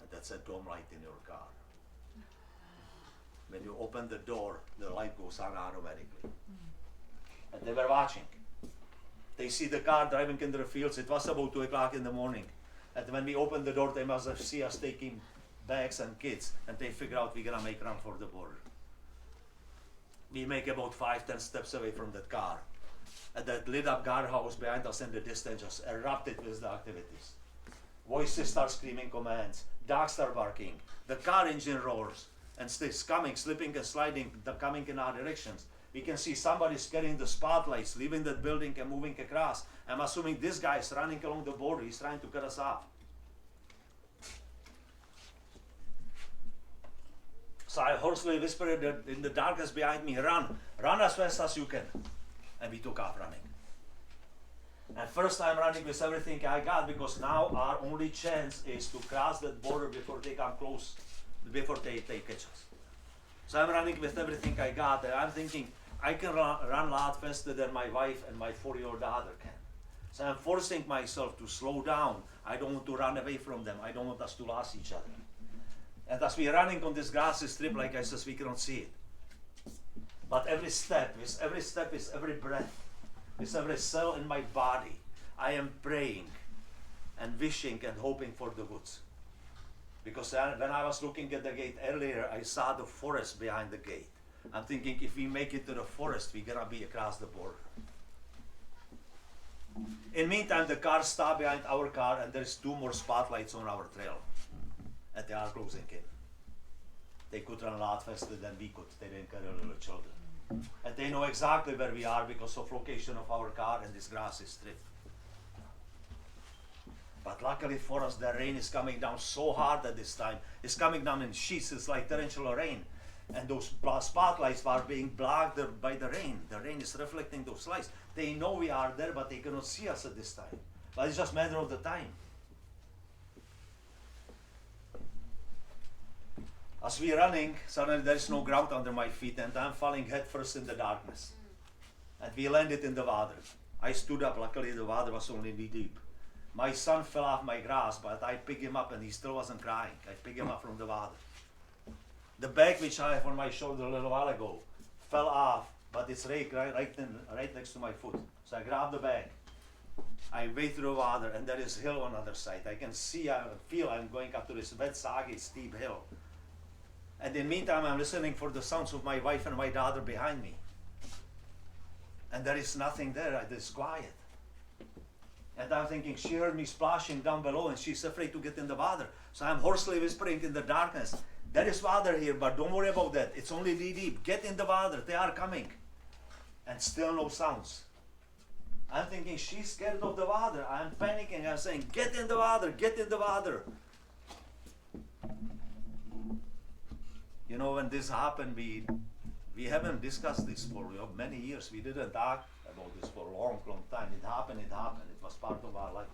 And that's a dome light in your car. When you open the door, the light goes on automatically. And they were watching. They see the car driving into the fields. It was about 2 o'clock in the morning. And when we opened the door, they must have seen us taking bags and kids. And they figure out we're gonna make run for the border. We make about 5-10 steps away from that car. And that lit up guardhouse behind us in the distance just erupted with the activities. Voices start screaming commands. Dogs start barking. The car engine roars. And stays coming, slipping and sliding, coming in our directions. We can see somebody carrying the spotlights, leaving that building and moving across. I'm assuming this guy is running along the border. He's trying to cut us off. So I hoarsely whispered in the darkness behind me, run as fast as you can. And we took off running. And first I'm running with everything I got because now our only chance is to cross that border before they come close. Before they catch us. So I'm running with everything I got, and I'm thinking I can run a lot faster than my wife and my 4-year-old daughter can. So I'm forcing myself to slow down. I don't want to run away from them. I don't want us to lose each other. And as we're running on this grassy strip, like I said, we cannot see it. But every step, with every breath, with every cell in my body, I am praying and wishing and hoping for the goods. Because when I was looking at the gate earlier, I saw the forest behind the gate. I'm thinking if we make it to the forest, we're gonna be across the border. In the meantime, the car stopped behind our car, and there's 2 more spotlights on our trail. And they are closing in. They could run a lot faster than we could. They didn't carry little children. And they know exactly where we are because of location of our car, and this grass is stripped. But luckily for us, the rain is coming down so hard at this time. It's coming down in sheets. It's like torrential rain. And those spotlights are being blocked by the rain. The rain is reflecting those lights. They know we are there, but they cannot see us at this time. But it's just a matter of the time. As we're running, suddenly there is no ground under my feet, and I'm falling headfirst in the darkness. And we landed in the water. I stood up. Luckily, the water was only knee deep. My son fell off my grass, but I picked him up, and he still wasn't crying. I picked him up from the water. The bag which I have on my shoulder a little while ago fell off, but it's right next to my foot. So I grabbed the bag. I wade through the water, and there is a hill on the other side. I can see, I feel I'm going up to this wet, soggy, steep hill. And in the meantime, I'm listening for the sounds of my wife and my daughter behind me. And there is nothing there. It's quiet. And I'm thinking, she heard me splashing down below, and she's afraid to get in the water. So I'm hoarsely whispering in the darkness, there is water here, but don't worry about that. It's only knee deep. Get in the water. They are coming. And still no sounds. I'm thinking, she's scared of the water. I'm panicking. I'm saying, get in the water. Get in the water. You know, when this happened, we haven't discussed this for many years. We didn't talk about this for a long, long time. It happened. It was part of our life.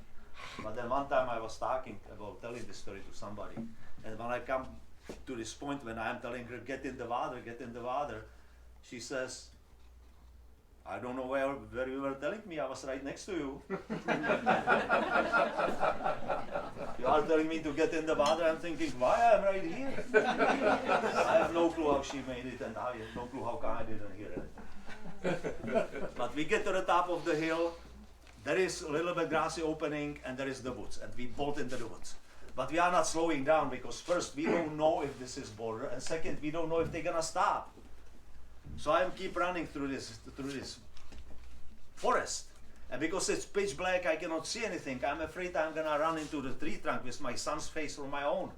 But then one time I was talking about telling this story to somebody. And when I come to this point when I'm telling her, get in the water, she says, I don't know where you were telling me. I was right next to you. You are telling me to get in the water. I'm thinking, why I'm right here? I have no clue how she made it, and I have no clue how come I didn't hear it. But we get to the top of the hill. There is a little bit grassy opening, and there is the woods, and we bolt into the woods. But we are not slowing down because first, we don't know if this is border, and second, we don't know if they're gonna stop. So I keep running through this forest. And because it's pitch black, I cannot see anything. I'm afraid I'm gonna run into the tree trunk with my son's face or my own.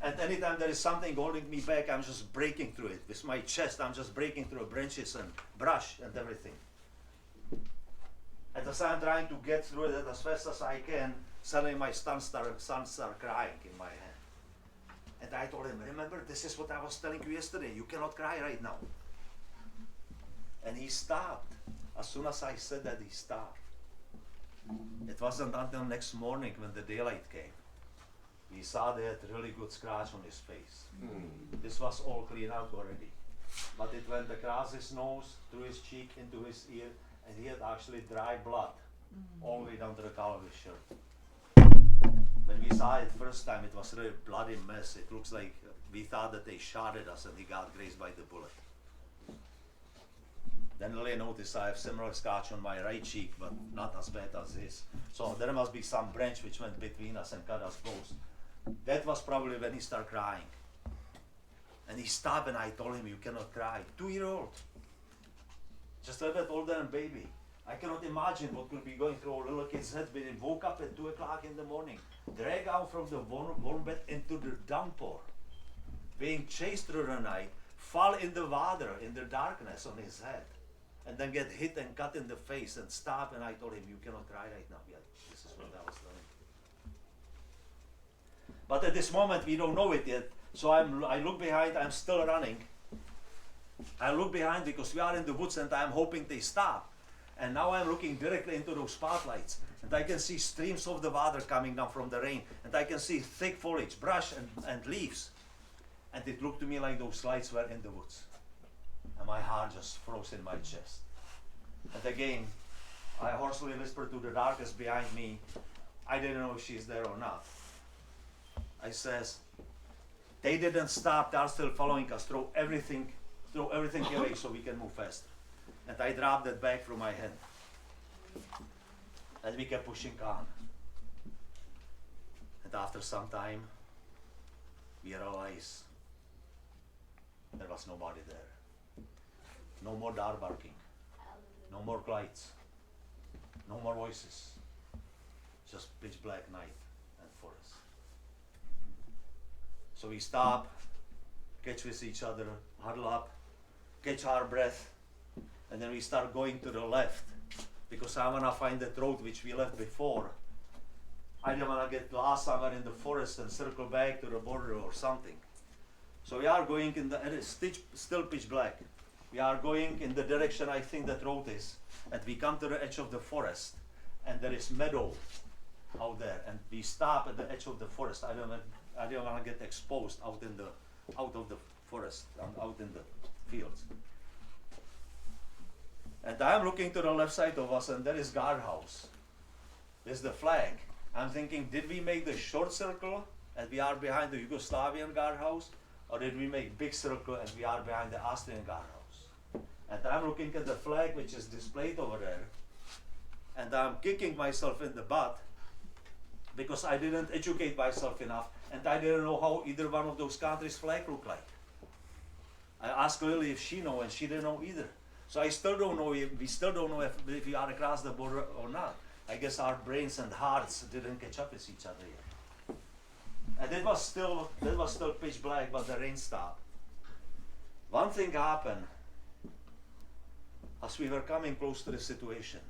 And anytime there is something holding me back, I'm just breaking through it. With my chest, I'm just breaking through branches and brush and everything. And as I'm trying to get through it as fast as I can, suddenly my son started crying in my hand. And I told him, remember, this is what I was telling you yesterday. You cannot cry right now. And he stopped. As soon as I said that, he stopped. It wasn't until next morning when the daylight came. We saw they had a really good scratch on his face. This was all cleaned out already. But it went across his nose, through his cheek, into his ear, and he had actually dry blood all the way down to the collar of his shirt. When we saw it first time, it was really a bloody mess. It looks like we thought that they shot at us and he got grazed by the bullet. Then I noticed I have similar scratch on my right cheek, but not as bad as this. So there must be some branch which went between us and cut us both. That was probably when he started crying. And he stopped and I told him, you cannot cry. 2-year-old. Just a little bit older than a baby. I cannot imagine what could be going through a little kid's head when he woke up at 2 o'clock in the morning, dragged out from the warm bed into the downpour, being chased through the night, fall in the water in the darkness on his head, and then get hit and cut in the face and stop. And I told him, you cannot cry right now. Yeah, this is what I was telling. But at this moment, we don't know it yet. So I look behind, I'm still running. I look behind because we are in the woods and I'm hoping they stop. And now I'm looking directly into those spotlights. And I can see streams of the water coming down from the rain. And I can see thick foliage, brush and leaves. And it looked to me like those lights were in the woods. And my heart just froze in my chest. And again, I hoarsely whispered to the darkness behind me. I didn't know if she's there or not. I says, they didn't stop, they are still following us. Throw everything away so we can move faster. And I dropped that bag from my hand. And we kept pushing on. And after some time, we realized there was nobody there. No more dog barking, no more lights, no more voices, just pitch black night and forest. So we stop, catch with each other, huddle up, catch our breath, and then we start going to the left because I want to find that road which we left before. I don't want to get lost somewhere in the forest and circle back to the border or something. So we are going in the, and it's still pitch black. We are going in the direction I think that road is, and we come to the edge of the forest, and there is meadow out there, and we stop at the edge of the forest. I don't want to get exposed out of the forest, out in the fields. And I'm looking to the left side of us, and there is guardhouse. There's the flag. I'm thinking, did we make the short circle and we are behind the Yugoslavian guardhouse, or did we make big circle and we are behind the Austrian guardhouse? And I'm looking at the flag which is displayed over there, and I'm kicking myself in the butt because I didn't educate myself enough, and I didn't know how either one of those countries' flag look like. I asked Lily if she knows, and she didn't know either. So we still don't know if we are across the border or not. I guess our brains and hearts didn't catch up with each other yet. And it was still pitch black, but the rain stopped. One thing happened as we were coming close to the situation.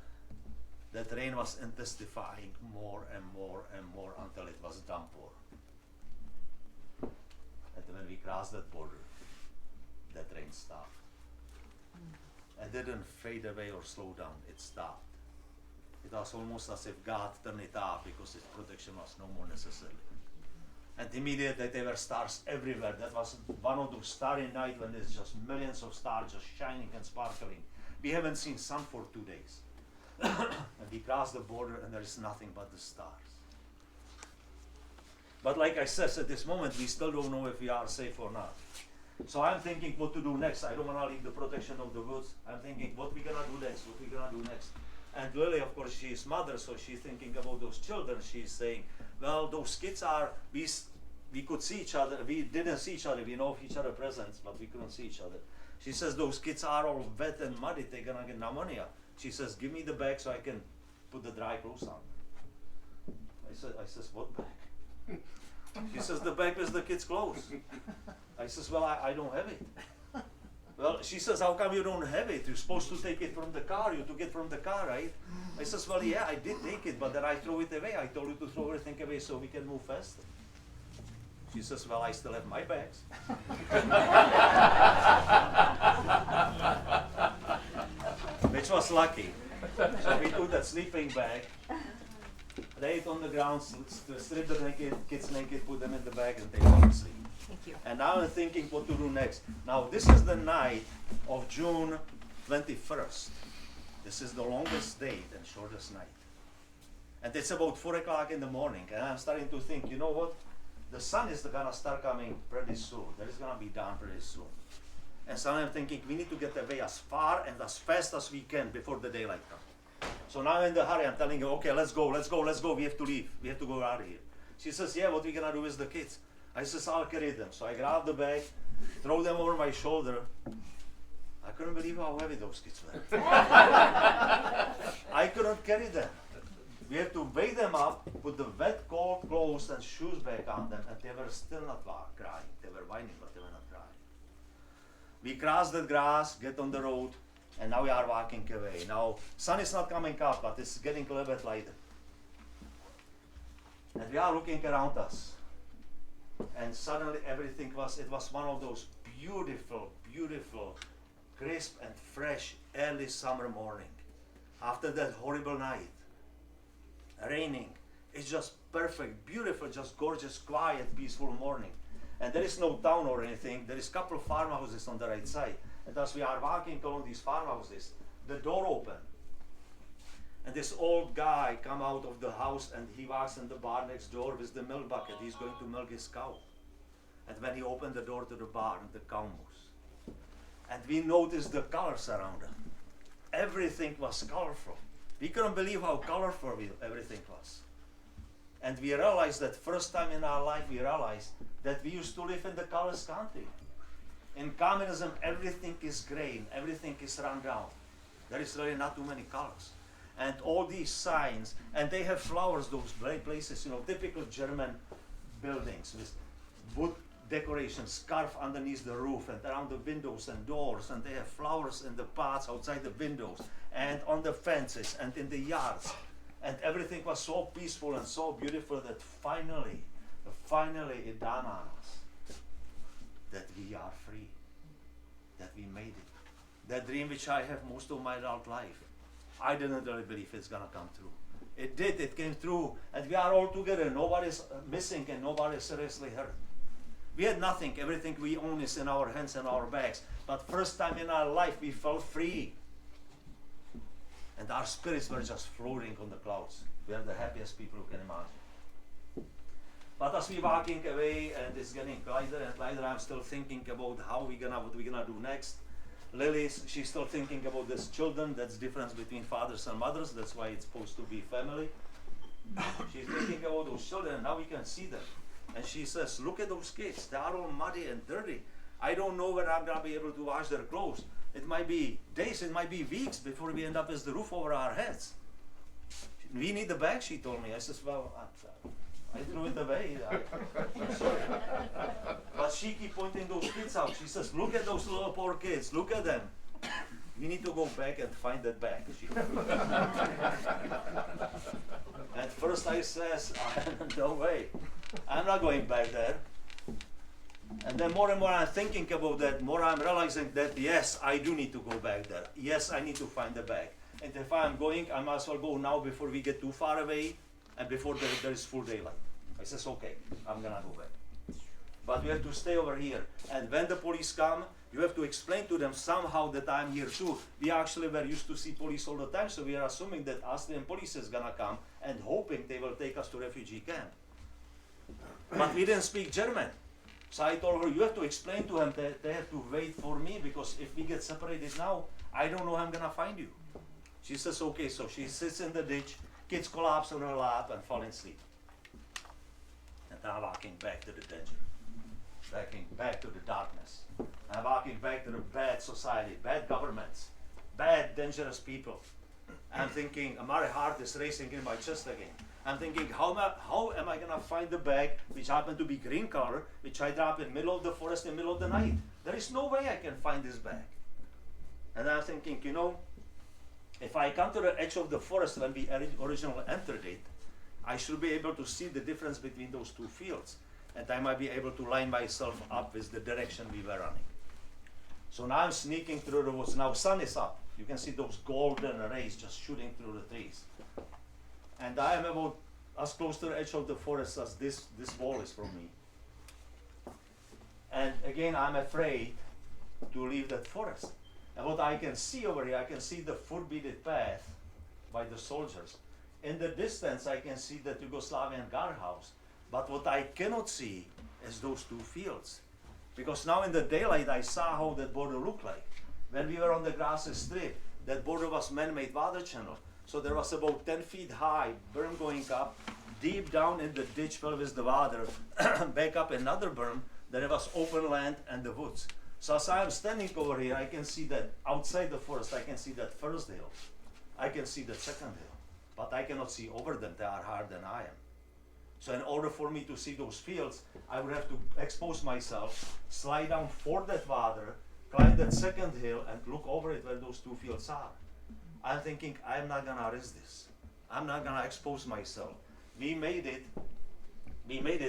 That rain was intensifying more and more and more until it was downpour. And when we crossed that border, that rain stopped. It didn't fade away or slow down, it stopped. It was almost as if God turned it off because its protection was no more necessary. And immediately there were stars everywhere. That was one of those starry nights when there's just millions of stars just shining and sparkling. We haven't seen sun for 2 days. And we crossed the border and there is nothing but the stars. But like I said, at this moment we still don't know if we are safe or not. So I'm thinking what to do next. I don't want to leave the protection of the woods. I'm thinking what we gonna do next, what we gonna do next. And Lily, of course, she is mother, so she's thinking about those children. She's saying, well, those kids are, we could see each other. We didn't see each other. We know of each other's presence, but we couldn't see each other. She says, those kids are all wet and muddy. They're going to get pneumonia. She says, give me the bag so I can put the dry clothes on. I says, what bag? She says, the bag with the kids' clothes. I says, well, I don't have it. Well, she says, how come you don't have it? You're supposed to take it from the car. You took it from the car, right? I says, well, yeah, I did take it, but then I throw it away. I told you to throw everything away so we can move faster. She says, well, I still have my bags. Which was lucky. So we took that sleeping bag, lay it on the ground, strip the kids naked, put them in the bag, and they fall asleep. Thank you. And now I'm thinking what to do next. Now this is the night of June 21st. This is the longest date and shortest night. And it's about 4 o'clock in the morning, and I'm starting to think, you know what? The sun is gonna start coming pretty soon. There is gonna be dawn pretty soon. And so I'm thinking we need to get away as far and as fast as we can before the daylight comes. So now in the hurry, I'm telling her, okay, let's go. We have to leave. We have to go out of here. She says, yeah, what are we gonna do with the kids? I says, I'll carry them. So I grab the bag, throw them over my shoulder. I couldn't believe how heavy those kids were. I couldn't carry them. We had to wake them up, put the wet, cold clothes and shoes back on them, and they were still not crying. They were whining, but they were not crying. We crossed the grass, get on the road, and now we are walking away. Now, sun is not coming up, but it's getting a little bit lighter. And we are looking around us. And suddenly it was one of those beautiful, crisp and fresh early summer morning. After that horrible night, raining, it's just perfect, beautiful, just gorgeous, quiet, peaceful morning. And there is no town or anything. There is a couple of farmhouses on the right side. And as we are walking along these farmhouses, the door opened. And this old guy come out of the house and he walks in the barn next door with the milk bucket. He's going to milk his cow. And when he opened the door to the barn, the cow moves. And we noticed the colors around him. Everything was colorful. We couldn't believe how colorful everything was. And we realized that first time in our life we realized that we used to live in the colorless country. In communism, everything is gray, everything is run down. There is really not too many colors. And all these signs, and they have flowers, those places, you know, typical German buildings with wood decorations, scarf underneath the roof and around the windows and doors, and they have flowers in the pots outside the windows and on the fences and in the yards. And everything was so peaceful and so beautiful that finally it dawned on us that we are free, that we made it. That dream which I have most of my adult life, I didn't really believe it's gonna come true. It did, it came through, and we are all together, nobody's missing and nobody's seriously hurt. We had nothing, everything we own is in our hands and our bags, but first time in our life we felt free. And our spirits were just floating on the clouds. We are the happiest people you can imagine. But as we're walking away and it's getting lighter and lighter, I'm still thinking about what we're gonna do next. Lily, she's still thinking about these children. That's the difference between fathers and mothers. That's why it's supposed to be family. She's thinking about those children, and now we can see them. And she says, look at those kids. They are all muddy and dirty. I don't know whether I'm gonna be able to wash their clothes. It might be days, it might be weeks before we end up with the roof over our heads. We need the bag, she told me. I says, well, I threw it away. I'm sorry. But she keep pointing those kids out. She says, look at those little poor kids. Look at them. We need to go back and find that bag. At first I says, no way. I'm not going back there. And then more and more I'm thinking about that, more I'm realizing that yes, I do need to go back there. Yes, I need to find the bag. And if I'm going, I might as well go now before we get too far away and before there is full daylight. I says, okay, I'm gonna go back. But we have to stay over here. And when the police come, you have to explain to them somehow that I'm here too. We actually were used to see police all the time, so we are assuming that Austrian police is gonna come and hoping they will take us to refugee camp. But we didn't speak German. So I told her, you have to explain to them that they have to wait for me, because if we get separated now, I don't know how I'm gonna find you. She says, okay, so she sits in the ditch, kids collapse on her lap and fall asleep. And I'm walking back to the danger, walking back to the darkness. I'm walking back to the bad society, bad governments, bad, dangerous people. I'm thinking, my heart is racing in my chest again. I'm thinking, how am I gonna find the bag, which happened to be green color, which I dropped in the middle of the forest in the middle of the night? There is no way I can find this bag. And I'm thinking, you know, if I come to the edge of the forest when we originally entered it, I should be able to see the difference between those two fields. And I might be able to line myself up with the direction we were running. So now I'm sneaking through the woods. Now sun is up. You can see those golden rays just shooting through the trees. And I am about as close to the edge of the forest as this wall is from me. And again, I'm afraid to leave that forest. And what I can see over here, I can see the foot-beaded path by the soldiers. In the distance, I can see the Yugoslavian guardhouse. But what I cannot see is those two fields. Because now in the daylight, I saw how that border looked like. When we were on the grassy strip, that border was man-made water channel. So there was about 10 feet high berm going up, deep down in the ditch filled with the water, back up another berm, there was open land and the woods. So as I am standing over here, I can see that outside the forest, I can see that first hill. I can see the second hill, but I cannot see over them, they are higher than I am. So in order for me to see those fields, I would have to expose myself, slide down for that water, climb that second hill and look over it where those two fields are. I'm thinking, I'm not gonna risk this. I'm not gonna expose myself. We made it.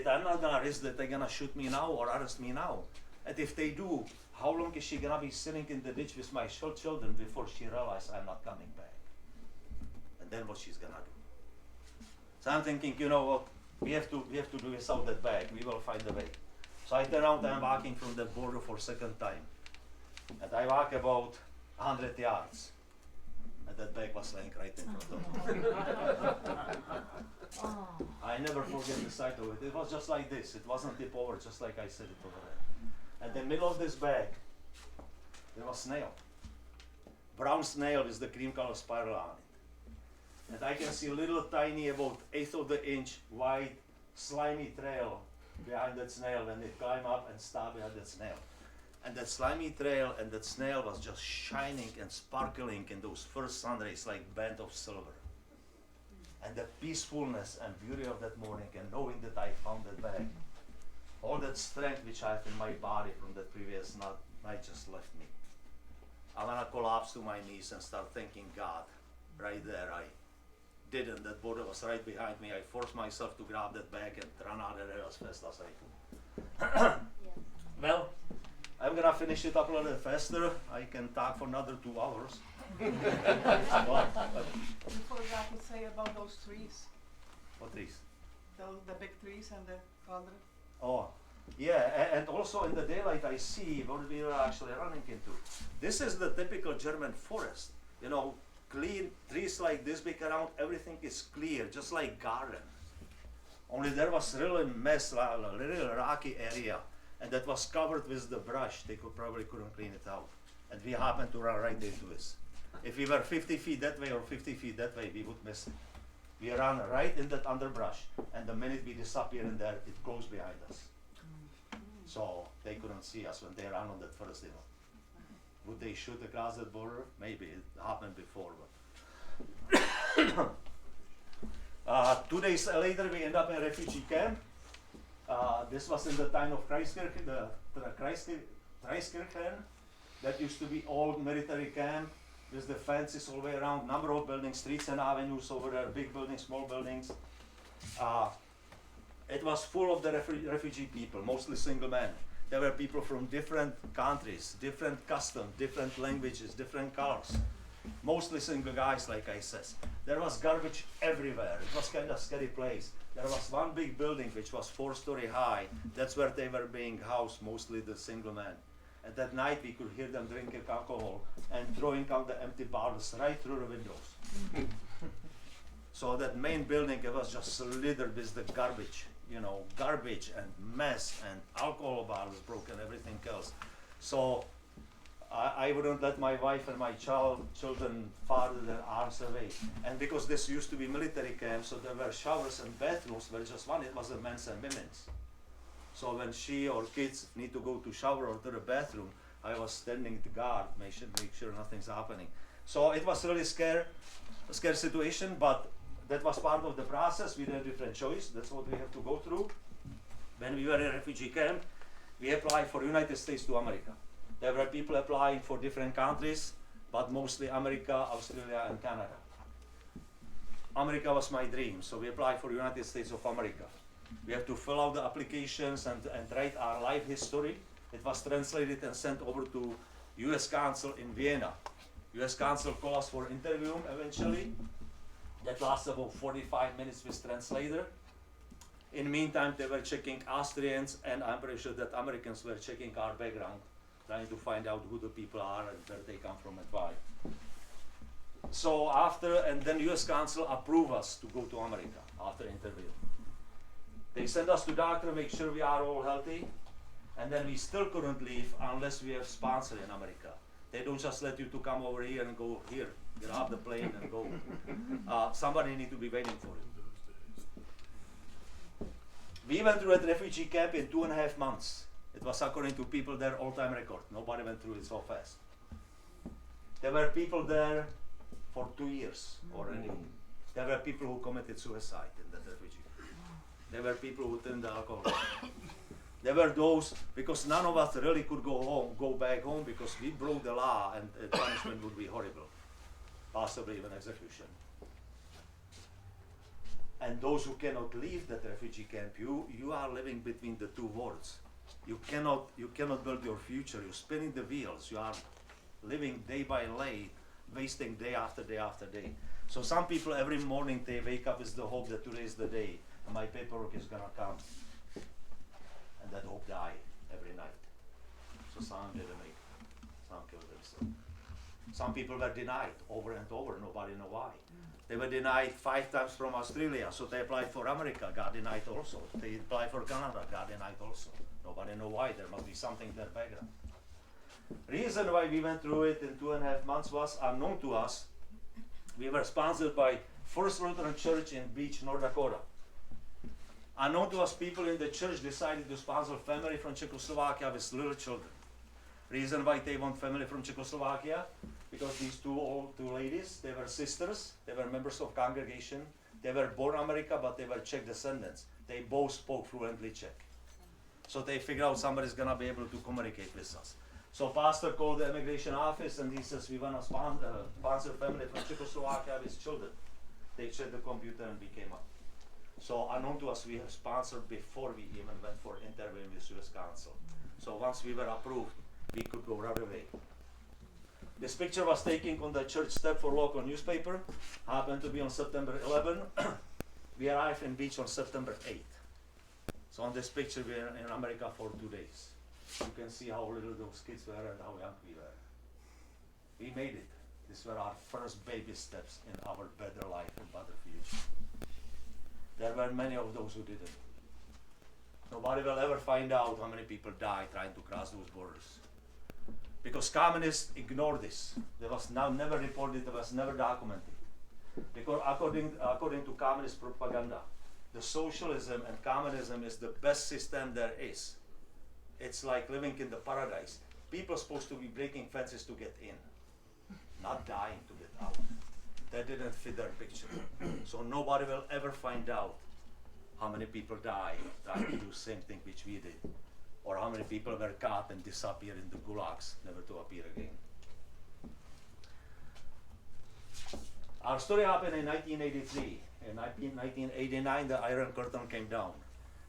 I'm not gonna risk that they're gonna shoot me now or arrest me now. And if they do, how long is she gonna be sitting in the ditch with my children before she realizes I'm not coming back? And then what she's gonna do? So I'm thinking, you know what? We have to do without that bag. We will find a way. So I turn around and I'm walking from that border for a second time. And I walk about 100 yards. And that bag was laying right in front of me. I never forget the sight of it. It was just like this. It wasn't tip over, just like I said it over there. And in the middle of this bag, there was snail. Brown snail with the cream color spiral on it. And I can see a little tiny, about 1/8 of the inch wide, slimy trail behind that snail, and it climbed up and stopped behind that snail. And that slimy trail and that snail was just shining and sparkling in those first sun rays like band of silver. And the peacefulness and beauty of that morning, and knowing that I found that bag, all that strength which I have in my body from that previous night just left me. I wanna collapse to my knees and start thanking God. Right there, I didn't. That border was right behind me. I forced myself to grab that bag and run out of there as fast as I could. Well, I'm gonna finish it up a little faster. I can talk for another 2 hours. You forgot to say about those trees, What is? the big trees and the color. Oh, yeah, and also in the daylight I see what we are actually running into. This is the typical German forest. You know, clean trees like this big around, everything is clear, just like garden. Only there was really mess, a little rocky area, and that was covered with the brush. They probably couldn't clean it out. And we happened to run right into this. If we were 50 feet that way or 50 feet that way, we would miss it. We ran right in that underbrush, and the minute we disappear in there, it closed behind us. So they couldn't see us when they ran on that first hill. Would they shoot across that border? Maybe, it happened before. But 2 days later, we end up in a refugee camp. This was in the time of Kreiskirchen, the Kreiskirchen. That used to be old military camp with the fences all the way around, number of buildings, streets and avenues over there, big buildings, small buildings. It was full of the refugee people, mostly single men. There were people from different countries, different customs, different languages, different colors. Mostly single guys, like I said. There was garbage everywhere. It was kind of scary place. There was one big building which was 4-story high. That's where they were being housed, mostly the single men. And that night we could hear them drinking alcohol and throwing out the empty bottles right through the windows. So that main building, it was just littered with the garbage, you know, garbage and mess and alcohol bottles broken, everything else. So I wouldn't let my wife and my children farther than arms away. And because this used to be military camp, so there were showers and bathrooms, but just one, it was the men's and women's. So when she or kids need to go to shower or to the bathroom, I was standing to guard, make sure nothing's happening. So it was really a scary situation, but that was part of the process. We had a different choice. That's what we have to go through. When we were in refugee camp, we applied for United States to America. There were people applying for different countries, but mostly America, Australia, and Canada. America was my dream, so we applied for United States of America. We have to fill out the applications and write our life history. It was translated and sent over to US Consul in Vienna. US Consul called us for interview eventually. That lasted about 45 minutes with translator. In the meantime, they were checking Austrians, and I'm pretty sure that Americans were checking our background, trying to find out who the people are and where they come from and why. So and then US Consul approved us to go to America after interview. They send us to doctor, make sure we are all healthy, and then we still couldn't leave unless we have sponsor in America. They don't just let you to come over here and go here, get off the plane and go. Somebody need to be waiting for you. We went through a refugee camp in 2.5 months. It was, according to people there, all-time record. Nobody went through it so fast. There were people there for 2 years already. There were people who committed suicide in that refugee camp. There were people who turned the alcohol. There were those, because none of us really could go back home because we broke the law, and the punishment would be horrible, possibly even execution. And those who cannot leave that refugee camp, you are living between the two worlds. You cannot build your future. You're spinning the wheels. You are living day by day, wasting day after day after day. So some people every morning they wake up with the hope that today is the day and my paperwork is gonna come. And that hope die every night. So some didn't make it. Some killed themselves. Some people were denied over and over, nobody know why. They were denied 5 times from Australia, so they applied for America, got denied also. They applied for Canada, got denied also. Nobody know why, there must be something in their background. Reason why we went through it in 2.5 months was unknown to us. We were sponsored by First Lutheran Church in Beach, North Dakota. Unknown to us, people in the church decided to sponsor family from Czechoslovakia with little children. Reason why they want family from Czechoslovakia? Because these two ladies, they were sisters, they were members of congregation, they were born in America, but they were Czech descendants. They both spoke fluently Czech. So they figured out somebody's gonna be able to communicate with us. So pastor called the immigration office and he says, we wanna sponsor family from Czechoslovakia with children. They checked the computer and we came up. So unknown to us, we have sponsored before we even went for interview with US Council. So once we were approved, we could go right away. This picture was taken on the church step for local newspaper. Happened to be on September 11. We arrived in Beach on September 8th. So on this picture, we were in America for 2 days. You can see how little those kids were and how young we were. We made it. These were our first baby steps in our better life and better future. There were many of those who didn't. Nobody will ever find out how many people died trying to cross those borders. Because communists ignored this. There was now never reported, there was never documented. Because according to communist propaganda, the socialism and communism is the best system there is. It's like living in the paradise. People are supposed to be breaking fences to get in, not dying to get out. That didn't fit their picture. So nobody will ever find out how many people died trying to do the same thing which we did, or how many people were caught and disappeared in the gulags, never to appear again. Our story happened in 1983. In 1989, the Iron Curtain came down.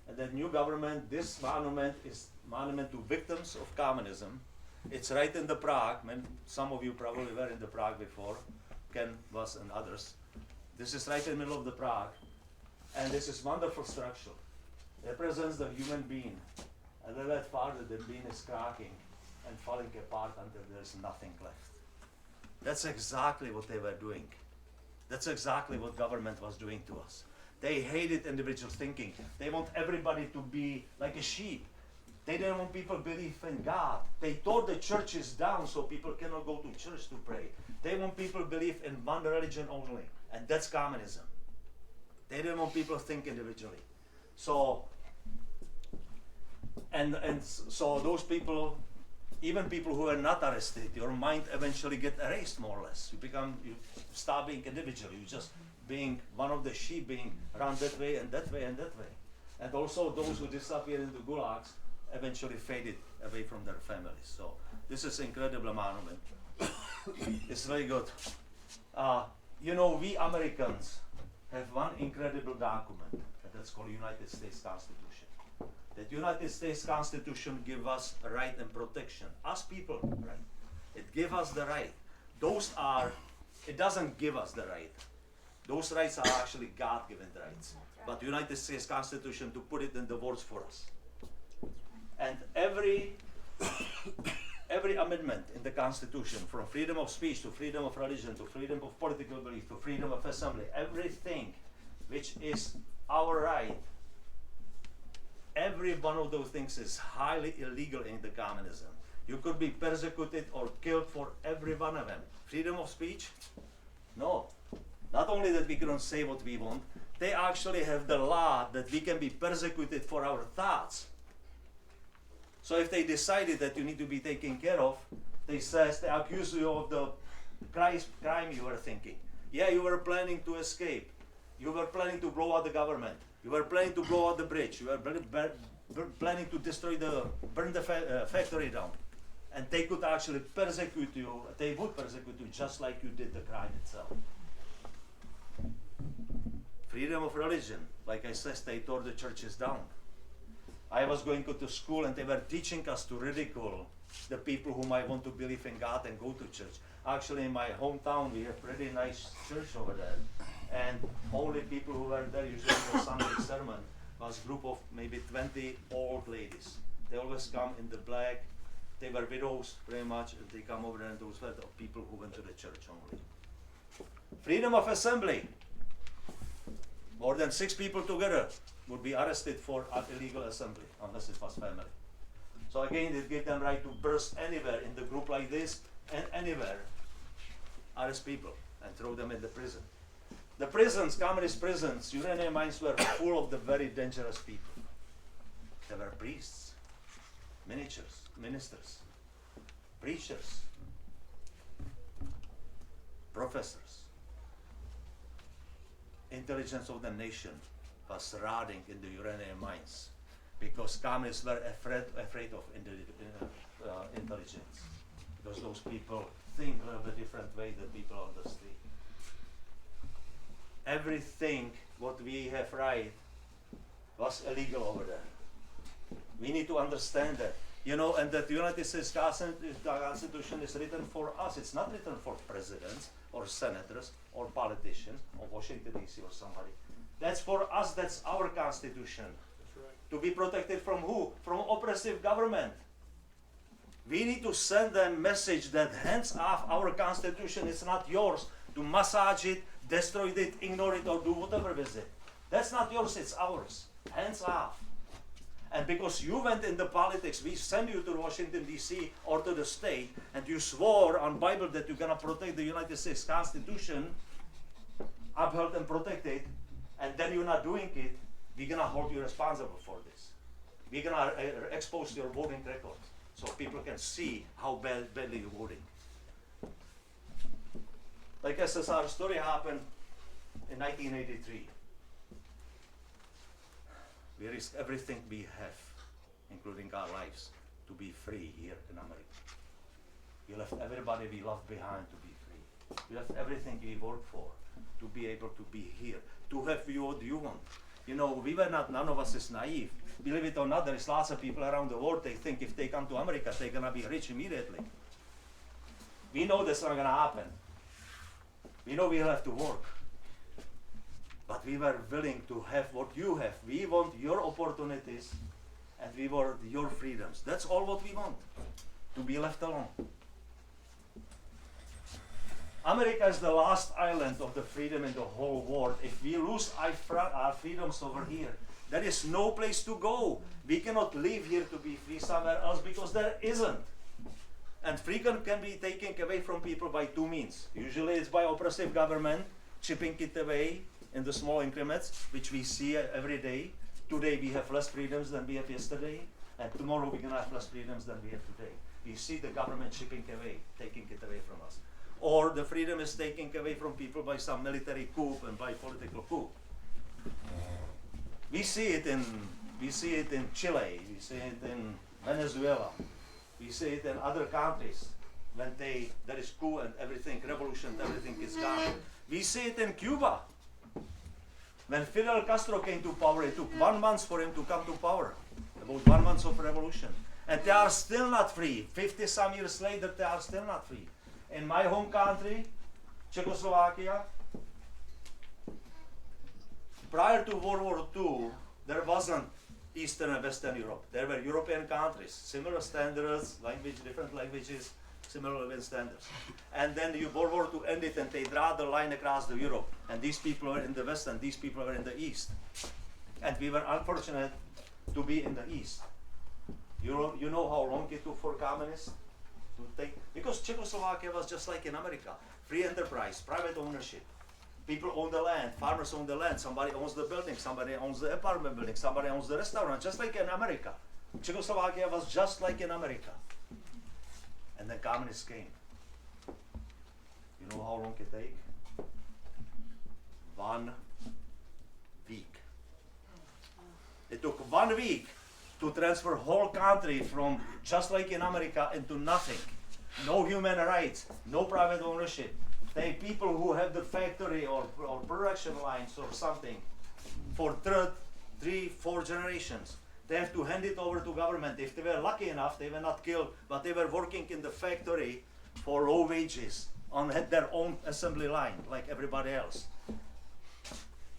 And the new government, this monument is monument to victims of communism. It's right in the Prague. Some of you probably were in the Prague before. Ken was and others. This is right in the middle of the Prague. And this is wonderful structure. It represents the human being. A little bit farther, the being is cracking and falling apart until there's nothing left. That's exactly what they were doing. That's exactly what government was doing to us. They hated individual thinking. They want everybody to be like a sheep. They didn't want people to believe in God. They tore the churches down so people cannot go to church to pray. They want people to believe in one religion only, and that's communism. They didn't want people to think individually. So, so those people, even people who are not arrested, your mind eventually get erased more or less. You stop being individual. You just being one of the sheep being run that way and that way and that way. And also those who disappeared into gulags eventually faded away from their families. So this is incredible monument. It's very good. You know, we Americans have one incredible document, and that's called United States Constitution. That United States Constitution gives us a right and protection. Us people, right? It gives us the right. It doesn't give us the right. Those rights are actually God-given rights. But United States Constitution to put it in the words for us. And every amendment in the Constitution, from freedom of speech to freedom of religion to freedom of political belief to freedom of assembly, everything which is our right, every one of those things is highly illegal in the communism. You could be persecuted or killed for every one of them. Freedom of speech? No. Not only that we cannot say what we want, they actually have the law that we can be persecuted for our thoughts. So if they decided that you need to be taken care of, they accuse you of the crime you were thinking. Yeah, you were planning to escape. You were planning to blow out the government. You were planning to blow out the bridge. You were planning to burn the factory down. And they could actually persecute you. They would persecute you just like you did the crime itself. Freedom of religion. Like I said, they tore the churches down. I was going to school and they were teaching us to ridicule the people who might want to believe in God and go to church. Actually, in my hometown, we have pretty nice church over there. And only people who were there usually for Sunday sermon was a group of maybe 20 old ladies. They always come in the black. They were widows, pretty much, and they come over there, and those were the people who went to the church only. Freedom of assembly. More than 6 people together would be arrested for illegal assembly, unless it was family. So again, it gave them right to burst anywhere in the group like this, and anywhere arrest people and throw them in the prison. The prisons, communist prisons, uranium mines were full of the very dangerous people. There were priests, ministers, preachers, professors. Intelligence of the nation was rotting in the uranium mines because communists were afraid of intelligence, because those people think of a different way than people on the street. Everything what we have right was illegal over there. We need to understand that. You know, and that the United States Constitution is written for us. It's not written for presidents or senators or politicians or Washington DC or somebody. That's for us. That's our Constitution. That's right. To be protected from who? From oppressive government. We need to send them a message that hands off our Constitution. It's not yours to massage it, destroy it, ignore it, or do whatever with it. That's not yours, it's ours. Hands off. And because you went into politics, we send you to Washington DC or to the state, and you swore on Bible that you're gonna protect the United States Constitution, upheld and protect it, and then you're not doing it, we're gonna hold you responsible for this. We're gonna expose your voting record so people can see how badly you're voting. Like SSR story happened in 1983. We risk everything we have, including our lives, to be free here in America. We left everybody we loved behind to be free. We left everything we worked for to be able to be here, to have what you want. You know, none of us is naive. Believe it or not, there is lots of people around the world, they think if they come to America, they're gonna be rich immediately. We know that's not gonna happen. We know we'll have to work. But we were willing to have what you have. We want your opportunities and we want your freedoms. That's all what we want, to be left alone. America is the last island of the freedom in the whole world. If we lose our freedoms over here, there is no place to go. We cannot live here to be free somewhere else because there isn't. And freedom can be taken away from people by two means. Usually it's by oppressive government, chipping it away in the small increments, which we see every day. Today we have less freedoms than we have yesterday, and tomorrow we're going to have less freedoms than we have today. We see the government chipping away, taking it away from us. Or the freedom is taken away from people by some military coup and by political coup. We see it in Chile, we see it in Venezuela, we see it in other countries when there is coup and everything, revolution, everything is gone. We see it in Cuba. When Fidel Castro came to power, it took 1 month for him to come to power. About 1 month of revolution. And they are still not free. 50 some years later, they are still not free. In my home country, Czechoslovakia, prior to World War II, there wasn't Eastern and Western Europe. There were European countries, similar standards, different languages, similar living standards. And then World War II ended and they draw the line across the Europe. And these people were in the West and these people were in the East. And we were unfortunate to be in the East. You know how long it took for communists to take, because Czechoslovakia was just like in America. Free enterprise, private ownership. People own the land, farmers own the land, somebody owns the building, somebody owns the apartment building, somebody owns the restaurant, just like in America. Czechoslovakia was just like in America. And then communists came. You know how long it take? 1 week. It took 1 week to transfer whole country from just like in America into nothing. No human rights, no private ownership. They people who have the factory or production lines or something for 3, 4 generations. They have to hand it over to government. If they were lucky enough, they were not killed, but they were working in the factory for low wages on their own assembly line, like everybody else.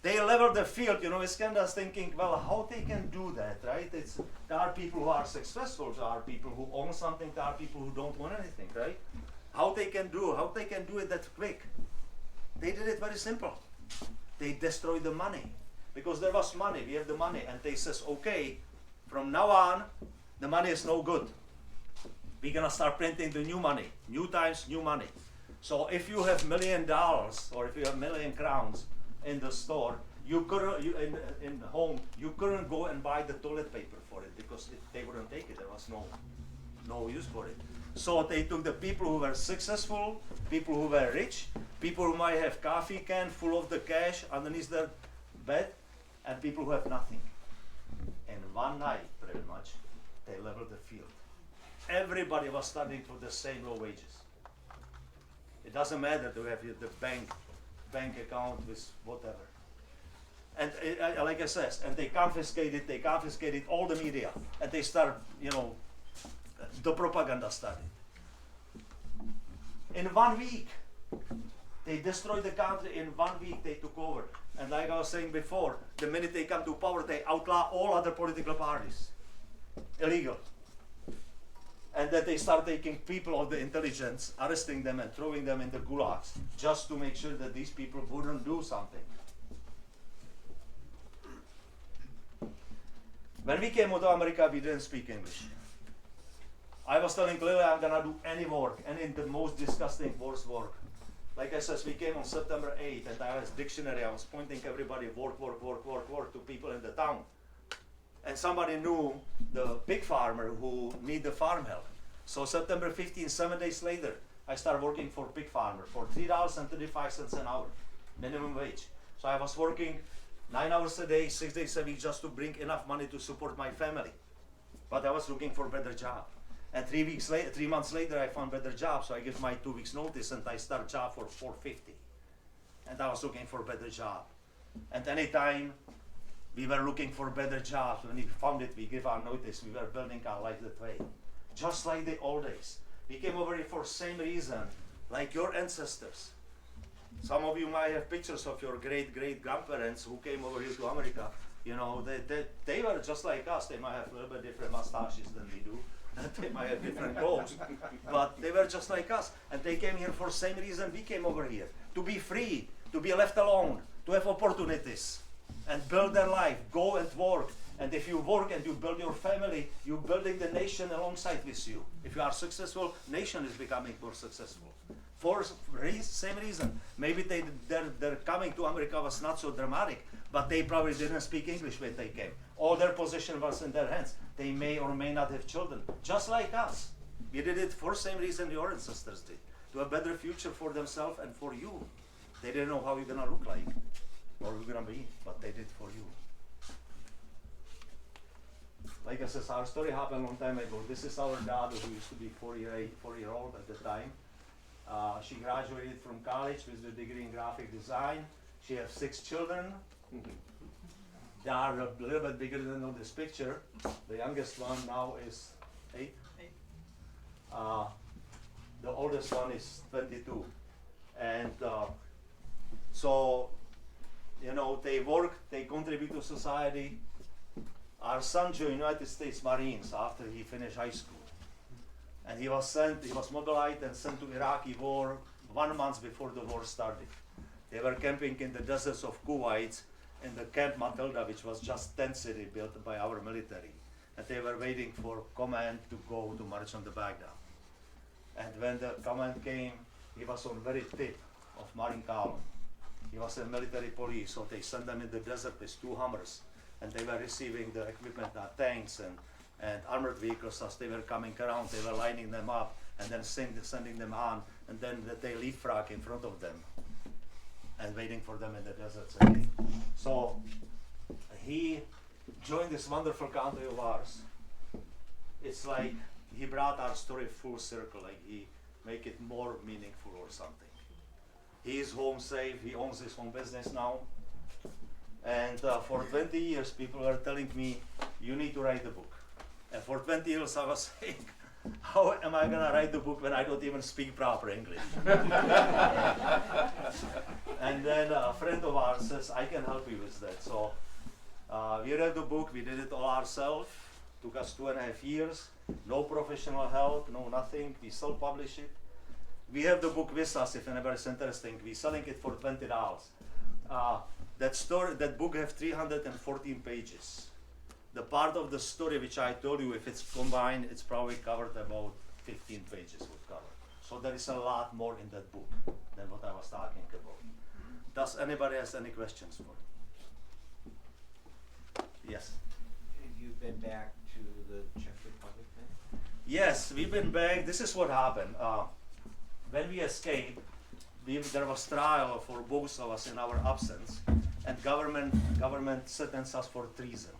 They level the field, you know, it's kind of thinking, well, how they can do that, right? There are people who are successful, there are people who own something, there are people who don't own anything, right? How they can do it that quick? They did it very simple. They destroyed the money. Because there was money, we have the money, and they says, okay, from now on, the money is no good. We're gonna start printing the new money, new times, new money. So if you have $1 million or if you have 1,000,000 crowns, in the store, you couldn't, in home, you couldn't go and buy the toilet paper for it because they wouldn't take it. There was no use for it. So they took the people who were successful, people who were rich, people who might have coffee can full of the cash underneath their bed, and people who have nothing. And one night, pretty much, they leveled the field. Everybody was starting for the same low wages. It doesn't matter to have the bank account with whatever. And like I said, and they confiscated all the media, and they start, the propaganda started. In 1 week, they destroyed the country. In 1 week, they took over. And like I was saying before, the minute they come to power, they outlaw all other political parties. Illegal. And then they start taking people of the intelligence, arresting them and throwing them in the gulags, just to make sure that these people wouldn't do something. When we came to America, we didn't speak English. I was telling clearly I'm gonna do any work, any the most disgusting, worst work. Like I said, we came on September 8th, and I was dictionary. I was pointing everybody work to people in the town. And somebody knew the pig farmer who need the farm help. So September 15th, 7 days later, I started working for pig farmer for $3.35 an hour, minimum wage. So I was working 9 hours a day, 6 days a week, just to bring enough money to support my family. But I was looking for a better job. And 3 months later, I found a better job. So I give my 2 weeks notice, and I start job for $4.50. And I was looking for a better job. And anytime we were looking for better jobs, when we found it, we give our notice. We were building our life that way. Just like the old days. We came over here for same reason, like your ancestors. Some of you might have pictures of your great-great-grandparents who came over here to America. They were just like us. They might have a little bit different mustaches than we do. They might have different clothes, but they were just like us. And they came here for the same reason we came over here. To be free, to be left alone, to have opportunities, and build their life, go and work. And if you work and you build your family, you're building the nation alongside with you. If you are successful, nation is becoming more successful. For same reason. Maybe their coming to America was not so dramatic, but they probably didn't speak English when they came. All their position was in their hands. They may or may not have children, just like us. We did it for the same reason your ancestors did, to have a better future for themselves and for you. They didn't know how you're gonna look like, or you're gonna be, but they did for you. Like I said, our story happened a long time ago. This is our daughter who used to be 4-year-old at the time. She graduated from college with a degree in graphic design. She has 6 children. They are a little bit bigger than on this picture. The youngest one now is 8. The oldest one is 22. And so, they work, they contribute to society. Our son joined United States Marines after he finished high school. And he was mobilized and sent to Iraqi war 1 month before the war started. They were camping in the deserts of Kuwait in the Camp Matilda, which was just tent city built by our military. And they were waiting for command to go to march on the Baghdad. And when the command came, he was on very tip of Marine column. He was in military police, so they sent them in the desert with 2 Hummers. And they were receiving the equipment, tanks and armored vehicles as they were coming around. They were lining them up and then sending them on, and then they leapfrog in front of them and waiting for them in the deserts again. So he joined this wonderful country of ours. It's like he brought our story full circle, like he make it more meaningful or something. He is home safe, he owns his own business now. And for 20 years, people were telling me, you need to write the book. And for 20 years, I was saying, how am I going to write the book when I don't even speak proper English? And then a friend of ours says, I can help you with that. So we read the book, we did it all ourselves. Took us 2.5 years, no professional help, no nothing. We self-publish it. We have the book with us if anybody's interested. We're selling it for $20. That book has 314 pages. The part of the story which I told you, if it's combined, it's probably covered about 15 pages would cover. So there is a lot more in that book than what I was talking about. Does anybody has any questions for him? Yes. Have you been back to the Czech Republic then? Yes, we've been back. This is what happened. When we escaped, there was trial for both of us in our absence, and government sentenced us for treason.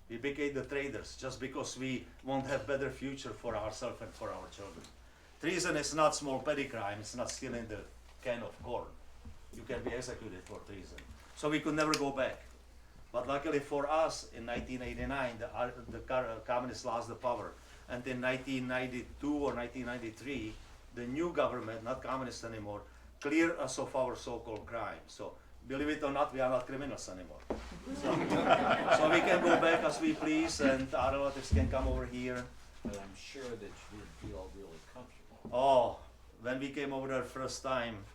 We became the traitors just because we won't have better future for ourselves and for our children. Treason is not small petty crime. It's not stealing the can of corn. You can be executed for treason. So we could never go back. But luckily for us, in 1989, the communists lost the power. And in 1992 or 1993, the new government, not communist anymore, cleared us of our so-called crime. So believe it or not, we are not criminals anymore. So we can go back as we please, and our relatives can come over here. But I'm sure that you would feel really comfortable. Oh, when we came over there first time,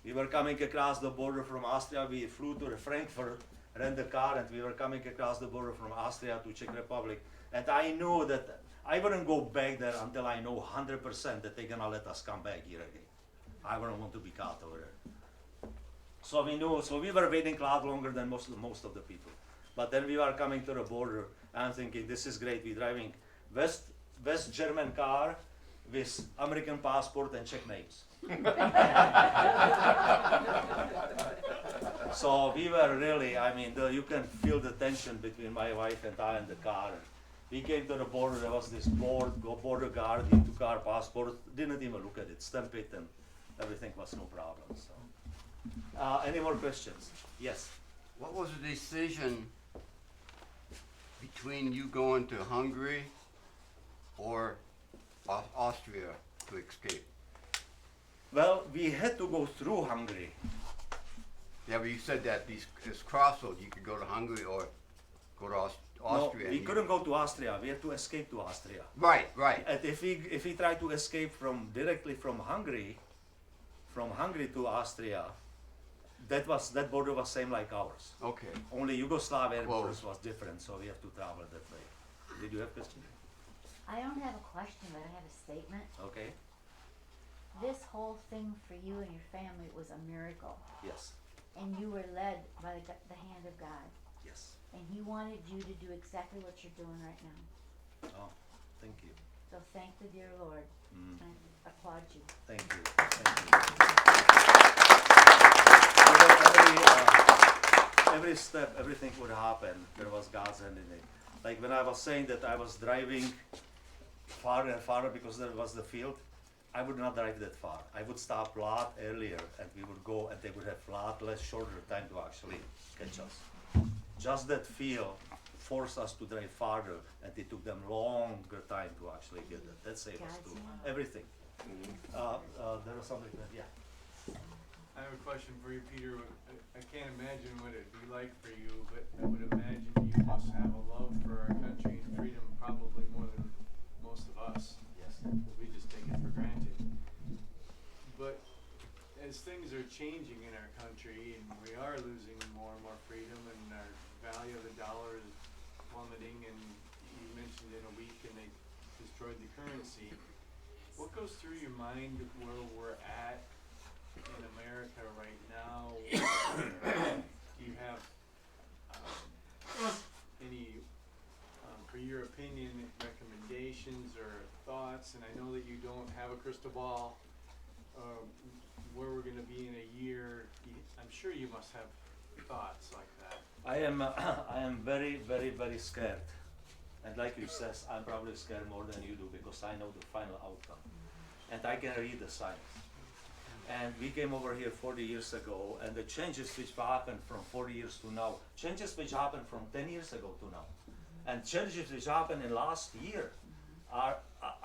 we were coming across the border from Austria. We flew to Frankfurt, rented a car, and we were coming across the border from Austria to Czech Republic. And I knew that I wouldn't go back there until I know 100% that they're gonna let us come back here again. I wouldn't want to be caught over there. So we knew. So we were waiting a lot longer than most of the people. But then we were coming to the border. I'm thinking, this is great. We're driving West German car with American passport and Czech names. So we were really, I mean, you can feel the tension between my wife and I in the car. We came to the border. There was this border guard. He took our passport, didn't even look at it, stamped it, and everything was no problem. So, any more questions? Yes. What was the decision between you going to Hungary or Austria to escape? Well, we had to go through Hungary. Yeah, but you said that this crossroads, you could go to Hungary or go to Austria. No, we couldn't go to Austria. We had to escape to Austria. Right. And if we tried to escape directly from Hungary to Austria, that border was same like ours. Okay. Only Yugoslavia Whoa. borders was different, so we have to travel that way. Did you have a question? I don't have a question, but I have a statement. Okay. This whole thing for you and your family was a miracle, Yes. and you were led by the hand of God, Yes. and He wanted you to do exactly what you're doing right now. Oh, thank you. So thank the dear Lord. Mm. I applaud you. Thank you. Thank you. Every step, everything would happen. There was God's hand in it. Like when I was saying that I was driving farther and farther because there was the field, I would not drive that far. I would stop a lot earlier, and we would go, and they would have a lot less shorter time to actually catch us. Just that field forced us to drive farther, and it took them longer time to actually get that. That saved us too. Everything. There was something that, yeah. I have a question for you, Peter. I can't imagine what it'd be like for you, but I would imagine you must have a love for our country and freedom probably more than most of us. Yes. We just take it for granted. But as things are changing in our country and we are losing more and more freedom and our value of the dollar is plummeting, and you mentioned in a week and they destroyed the currency, what goes through your mind where we're at in America right now? Do you have any, for your opinion, recommendations or thoughts? And I know that you don't have a crystal ball, where we're going to be in a year. I'm sure you must have thoughts like that. I am very, very, very scared. And like you said, I'm probably scared more than you do because I know the final outcome. And I can read the signs. And we came over here 40 years ago, and the changes which happened from 40 years to now, changes which happened from 10 years ago to now, and changes which happened in last year are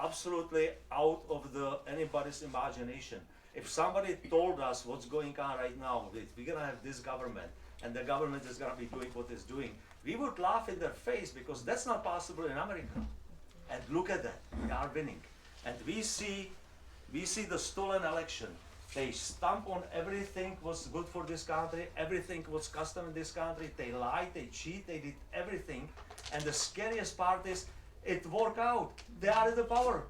absolutely out of anybody's imagination. If somebody told us what's going on right now, that we're gonna have this government, and the government is gonna be doing what it's doing, we would laugh in their face because that's not possible in America. And look at that, we are winning. And we see the stolen election. They stamp on everything was good for this country, everything was custom in this country, they lied, they cheat, they did everything. And the scariest part is, it worked out. They are in the power.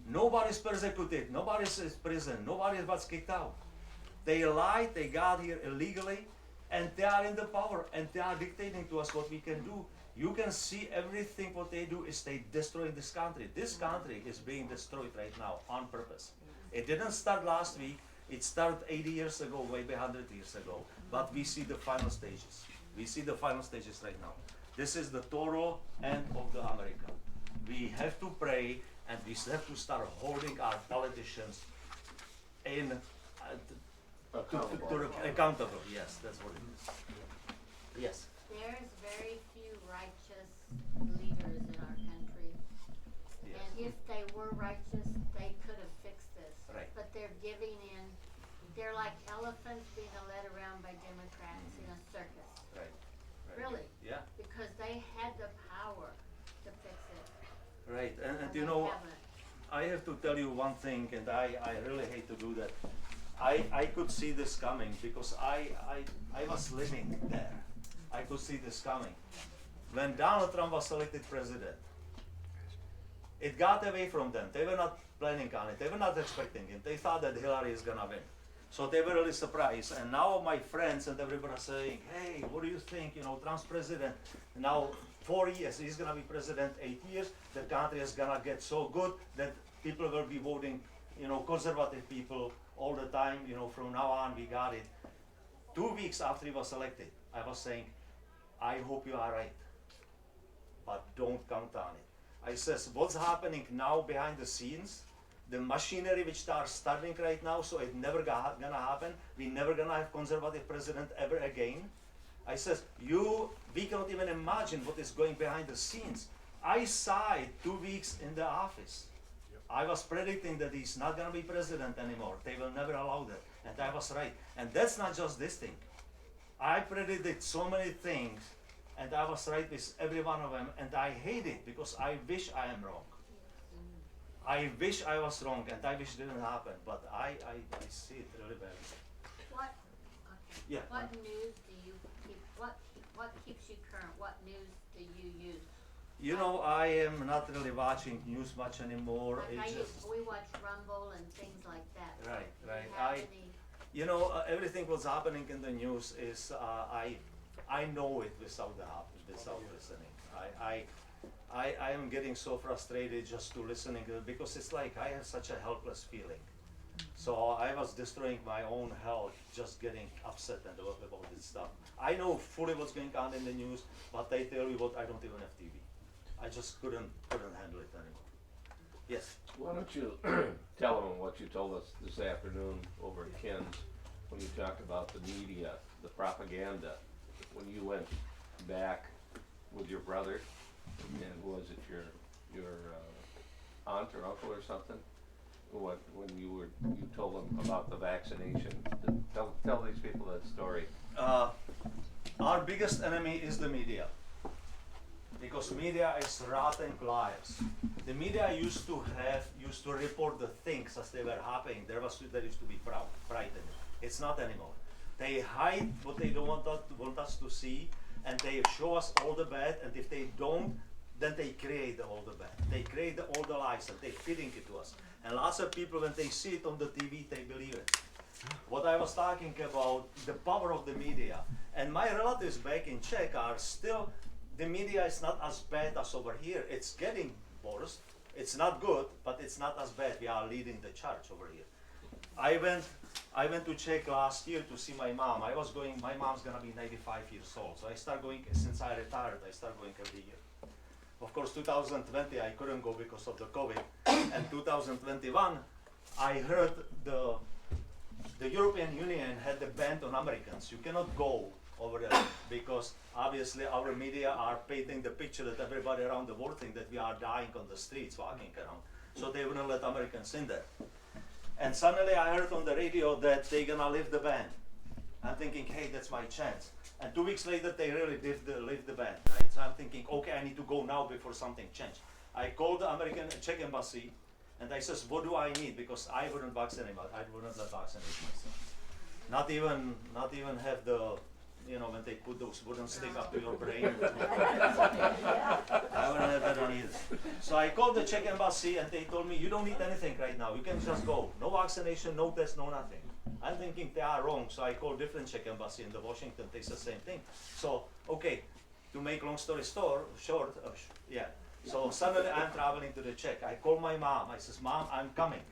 Nobody's persecuted, nobody's in prison, nobody was kicked out. They lied, they got here illegally, and they are in the power, and they are dictating to us what we can do. You can see everything what they do is they destroy this country. This country is being destroyed right now on purpose. It didn't start last week, it started 80 years ago, maybe 100 years ago, but we see the final stages. We see the final stages right now. This is the total end of the America. We have to pray, and we have to start holding our politicians in accountable. Yes, that's what it is. Yes. There's very few righteous leaders in our country. Yes. And if they were righteous, they could have fixed this. Right. But they're giving in. They're like elephants being led around by Democrats in a circus. Right. Really. Yeah. Because they had the power to fix it. Right. And they you know, haven't. I have to tell you one thing, and I really hate to do that. I could see this coming because I was living there. I could see this coming. When Donald Trump was elected president, it got away from them. They were not planning on it. They were not expecting it. They thought that Hillary is gonna win. So they were really surprised. And now my friends and everybody are saying, hey, what do you think? You know, Trump's president. Now 4 years, he's gonna be president 8 years. The country is gonna get so good that people will be voting, you know, conservative people all the time. You know, from now on we got it. 2 weeks after he was elected, I was saying, I hope you are right, but don't count on it. I says, what's happening now behind the scenes, the machinery which are starting right now, so it never gonna happen. We never gonna have conservative president ever again. I says, we cannot even imagine what is going behind the scenes. I saw it 2 weeks in the office. I was predicting that he's not gonna be president anymore. They will never allow that, and I was right. And that's not just this thing. I predicted so many things, and I was right with every one of them, and I hate it because I wish I am wrong. I wish I was wrong, and I wish it didn't happen, but I see it really bad. What? Okay. Yeah. What news do you keep? What keeps you current? What news do you use? You know, I am not really watching news much anymore. Like It's just, we watch Rumble and things like that. Right, Do right. you have any? you know, everything what's happening in the news is, I know it without listening. I am getting so frustrated just to listening to it because it's like I have such a helpless feeling. So I was destroying my own health just getting upset and about this stuff. I know fully what's going on in the news, but I tell you what, I don't even have TV. I just couldn't handle it anymore. Yes. Why don't you tell them what you told us this afternoon over at Ken's when you talked about the media, the propaganda, when you went back with your brother, and was it your aunt or uncle or something? When you told them about the vaccination? Tell these people that story. Our biggest enemy is the media. Because media is rotten liars. The media used to report the things as they were happening. There used to be frightening. It's not anymore. They hide what they don't want us to see, and they show us all the bad, and if they don't, then they create all the bad. They create all the lies, and they're feeding it to us. And lots of people, when they see it on the TV, they believe it. What I was talking about, the power of the media. And my relatives back in Czech are still, the media is not as bad as over here. It's getting worse. It's not good, but it's not as bad. We are leading the charge over here. I went to Czech last year to see my mom. My mom's gonna be 95 years old. So I start going, since I retired, I start going every year. Of course, 2020, I couldn't go because of the COVID. And 2021, I heard the European Union had a ban on Americans. You cannot go over there because obviously our media are painting the picture that everybody around the world think that we are dying on the streets walking around. So they wouldn't let Americans in there. And suddenly I heard on the radio that they're gonna lift the ban. I'm thinking, hey, that's my chance. And 2 weeks later, they really lift the ban, right? So I'm thinking, okay, I need to go now before something changes. I called the Czech embassy, and I says, what do I need? Because I wouldn't vaccinate myself. I wouldn't let vaccinate myself. Not even have the when they put those wooden sticks up to your brain. I wouldn't have that on either. So I called the Czech embassy and they told me, you don't need anything right now. You can just go. No vaccination, no test, no nothing. I'm thinking they are wrong, so I called different Czech embassy in the Washington. They said the same thing. So, okay, to make long story short, So suddenly I'm traveling to the Czech. I call my mom. I says, Mom, I'm coming.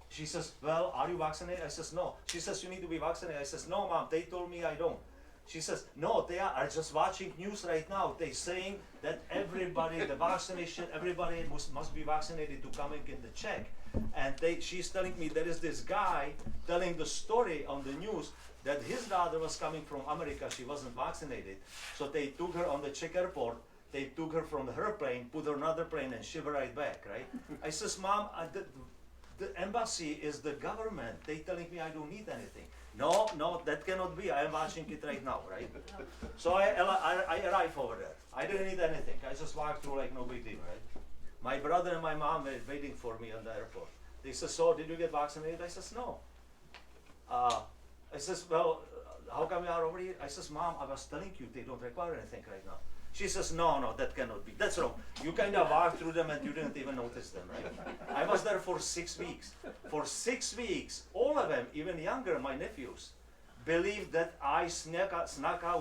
She says, well, are you vaccinated? I says, no. She says, you need to be vaccinated. I says, no, Mom, they told me I don't. She says, no, they are just watching news right now. They're saying that everybody, the vaccination, everybody must be vaccinated to coming in the Czech. And she's telling me there is this guy telling the story on the news that his daughter was coming from America. She wasn't vaccinated. So they took her on the Czech airport. They took her from her plane, put her on another plane, and ship her right back, right? I says, Mom, the embassy is the government. They telling me I don't need anything. No, that cannot be. I am watching it right now, right? So I arrived over there. I didn't need anything. I just walked through like no big deal, right? My brother and my mom were waiting for me at the airport. They said, so did you get vaccinated? I says, no. I says, well, how come you are over here? I says, Mom, I was telling you they don't require anything right now. She says, no, that cannot be. That's wrong. You kind of walked through them and you didn't even notice them, right? I was there for 6 weeks. For 6 weeks, all of them, even younger, my nephews, believed that I snuck out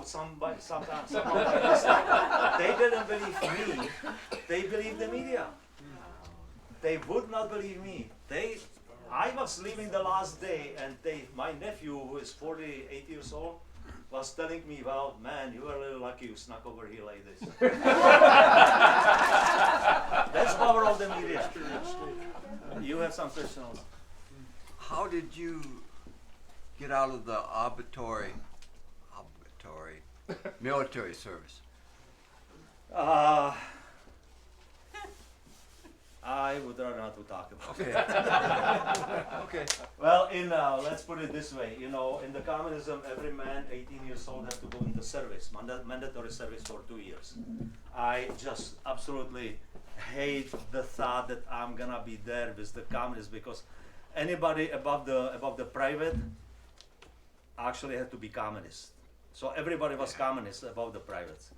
somehow by mistake. They didn't believe me. They believed the media. They would not believe me. I was leaving the last day, and my nephew, who is 48 years old, was telling me, well, man, you were a little lucky you snuck over here like this. That's power of the media. You have some questions? How did you get out of the Auditory military service? I would rather not to talk about it. Okay. Well, let's put it this way, in the communism, every man 18 years old has to go into service, mandatory service for 2 years. I just absolutely hate the thought that I'm gonna be there with the communists, because anybody above the private actually had to be communist. So everybody was communist above the privates.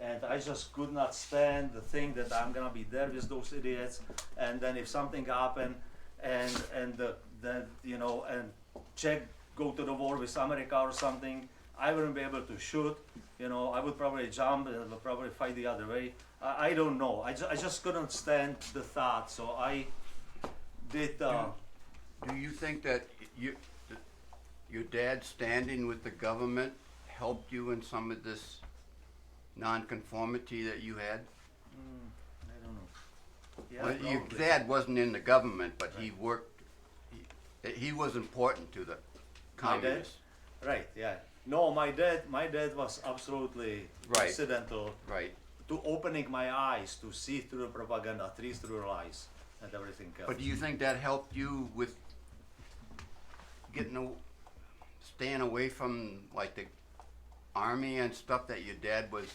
And I just could not stand the thing that I'm gonna be there with those idiots, and then if something happened, and Czech go to the war with America or something, I wouldn't be able to shoot. I would probably jump and would probably fight the other way. I don't know. I just couldn't stand the thought. So I did. Do you think that your dad standing with the government helped you in some of this non-conformity that you had? I don't know. Yeah, Well, your probably. dad wasn't in the government, but he worked. He was important to the My dad? communists. Right. Yeah. No, my dad was absolutely Right. incidental Right. to opening my eyes to see through the propaganda, see through the lies, and everything else. But do you think that helped you with staying away from like the army and stuff, that your dad was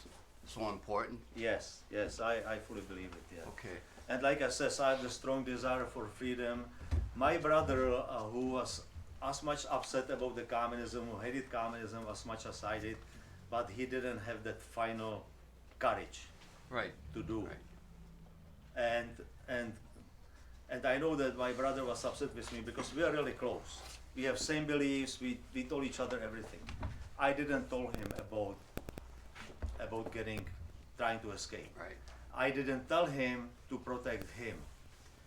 so important? Yes, I fully believe it. Yeah. Okay. And like I said, I have the strong desire for freedom. My brother, who was as much upset about the communism, who hated communism as much as I did, but he didn't have that final courage Right. to do. Right. And I know that my brother was upset with me because we are really close. We have same beliefs. We told each other everything. I didn't tell him about trying to escape. Right. I didn't tell him to protect him,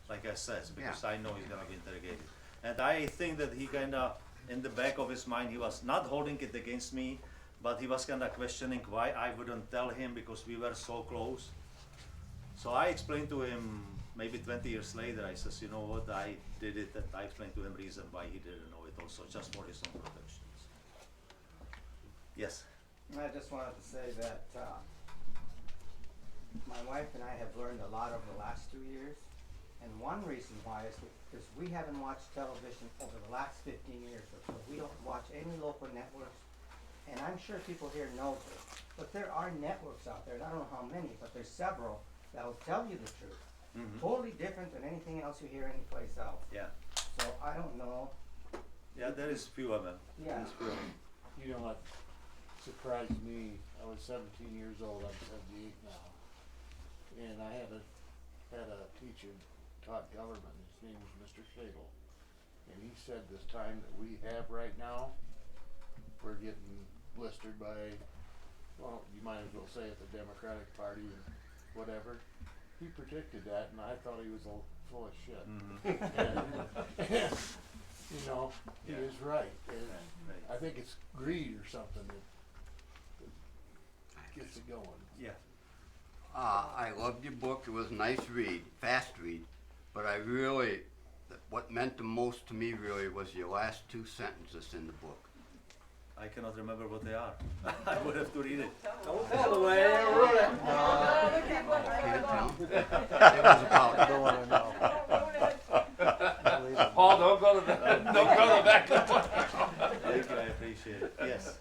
like I said, because Yeah. I know he's gonna be interrogated. And I think that he kinda, in the back of his mind, he was not holding it against me, but he was kinda questioning why I wouldn't tell him, because we were so close. So I explained to him maybe 20 years later. I says, you know what, I did it, and I explained to him reason why he didn't know it also, just for his own protection. Yes. I just wanted to say that my wife and I have learned a lot over the last 2 years, and one reason why is because we haven't watched television over the last 15 years or so. We don't watch any local networks, and I'm sure people here know this, but there are networks out there, and I don't know how many, but there's several that will tell you the truth. Mm-hmm. Totally different than anything else you hear anyplace else. Yeah. So I don't know. Yeah, there is few of them. Yeah. There's few of them. You know what? surprised me. I was 17 years old, I'm 78 now. And I had a teacher taught government, his name was Mr. Shable. And he said this time that we have right now, we're getting blistered by, well, you might as well say it, the Democratic Party and whatever. He predicted that, and I thought he was full of shit. And, you know, he was right. And I think it's greed or something that gets it going. Yeah. I loved your book. It was a nice read, fast read, but I really, what meant the most to me really was your last two sentences in the book. I cannot remember what they are. I would have to read it. Don't tell the way I wrote it. Can't tell. It was about, Don't want to know. Paul, don't go to the back door. Thank you, I appreciate it. Yes.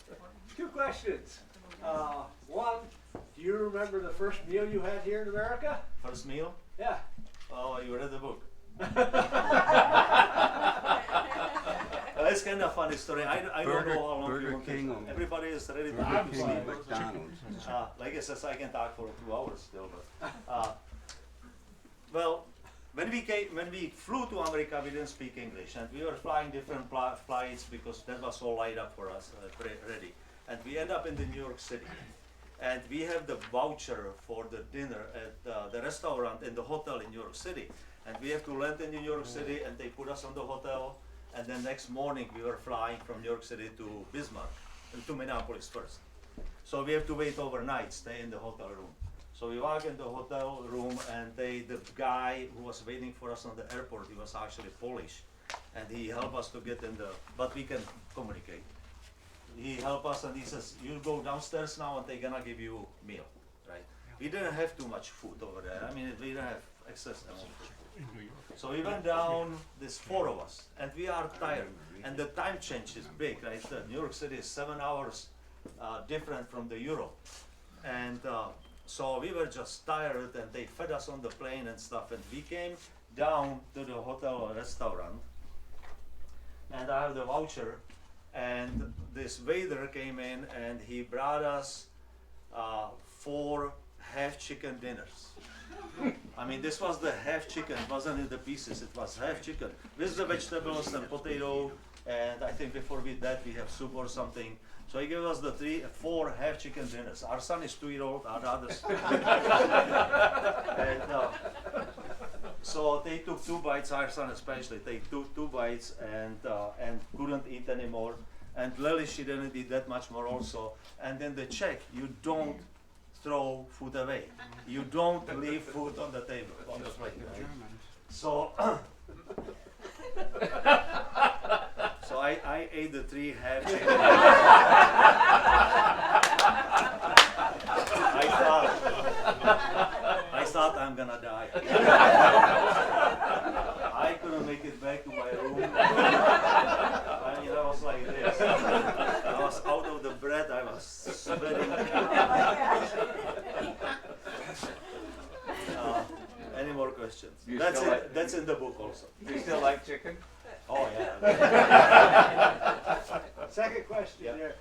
Two questions. One, do you remember the first meal you had here in America? First meal? Yeah. Oh, you read the book. It's kind of funny story. I don't know how long Burger you want to. King or- Everybody is ready to Burger go to King sleep. or McDonald's. Like I said, I can talk for 2 hours still. But well, when we flew to America, we didn't speak English, and we were flying different flights because that was all lined up for us, ready. And we end up in the New York City, and we have the voucher for the dinner at the restaurant in the hotel in New York City, and we have to land in New York City, and they put us on the hotel. And then next morning we were flying from New York City to Bismarck, to Minneapolis first. So we have to wait overnight, stay in the hotel room. So we walk in the hotel room, and the guy who was waiting for us on the airport, he was actually Polish, and he helped us to get in but we can communicate. He helped us, and he says, you go downstairs now and they're gonna give you meal, right? We didn't have too much food over there. I mean, we didn't have excess amount of food. So we went down, there's 4 of us, and we are tired. And the time change is big, right? New York City is 7 hours different from the Europe. And so we were just tired, and they fed us on the plane and stuff. And we came down to the hotel or restaurant, and I have the voucher. And this waiter came in, and he brought us 4 half chicken dinners. I mean, this was the half chicken, it wasn't in the pieces, it was half chicken with the vegetables and potato, and I think before we that we have soup or something. So he gave us the 4 half chicken dinners. Our son is 2-year-old, our others. And so they took 2 bites, our son especially, they took 2 bites and couldn't eat anymore. And Lily, she didn't eat that much more also. And then the Czech, you don't throw food away. You don't leave food on the table, on the plate. Right? So, so I ate the 3 half chicken. I thought I'm gonna die. I couldn't make it back to my room. I mean, I was like this. I was out of the bread. I was sweating. Any more questions? You That's still it. like- That's in the book also. Do you still like chicken? Oh yeah. Second question. Yeah.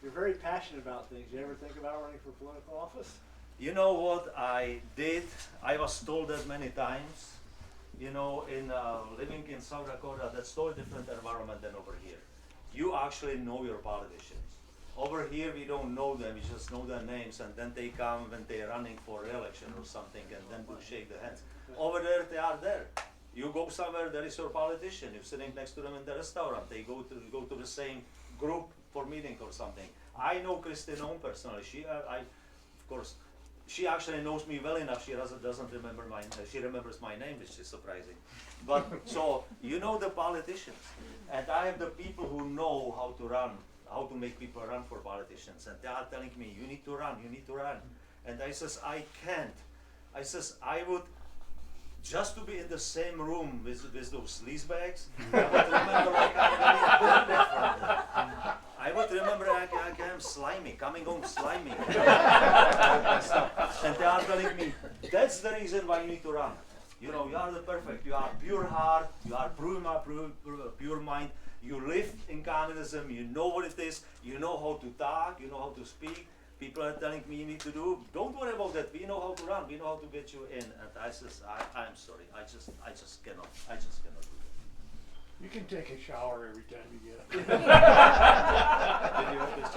You're very passionate about things. You ever think about running for political office? You know what I did? I was told that many times. You know, in living in South Dakota, that's totally different environment than over here. You actually know your politicians. Over here, we don't know them. We just know their names, and then they come when they're running for re-election or something, and then we shake the hands. Over there, they are there. You go somewhere, there is your politician. You're sitting next to them in the restaurant. They go to the same group for meeting or something. I know Christine Ohm personally. Of course, she actually knows me well enough. She doesn't remember she remembers my name, which is surprising. But so you know the politicians, and I have the people who know how to run, how to make people run for politicians, and they are telling me, you need to run, you need to run. And I says, I can't. I says, I would just to be in the same room with those sleazebags. I would remember like I would remember like I'm slimy, coming home slimy. And they are telling me, that's the reason why you need to run. You know, you are the perfect. You are pure heart. You are pure mind. You live in communism. You know what it is. You know how to talk. You know how to speak. People are telling me you need to do. Don't worry about that. We know how to run. We know how to get you in. And I says, I'm sorry. I just cannot. I just cannot do that. You can take a shower every time you get up. Did you have this?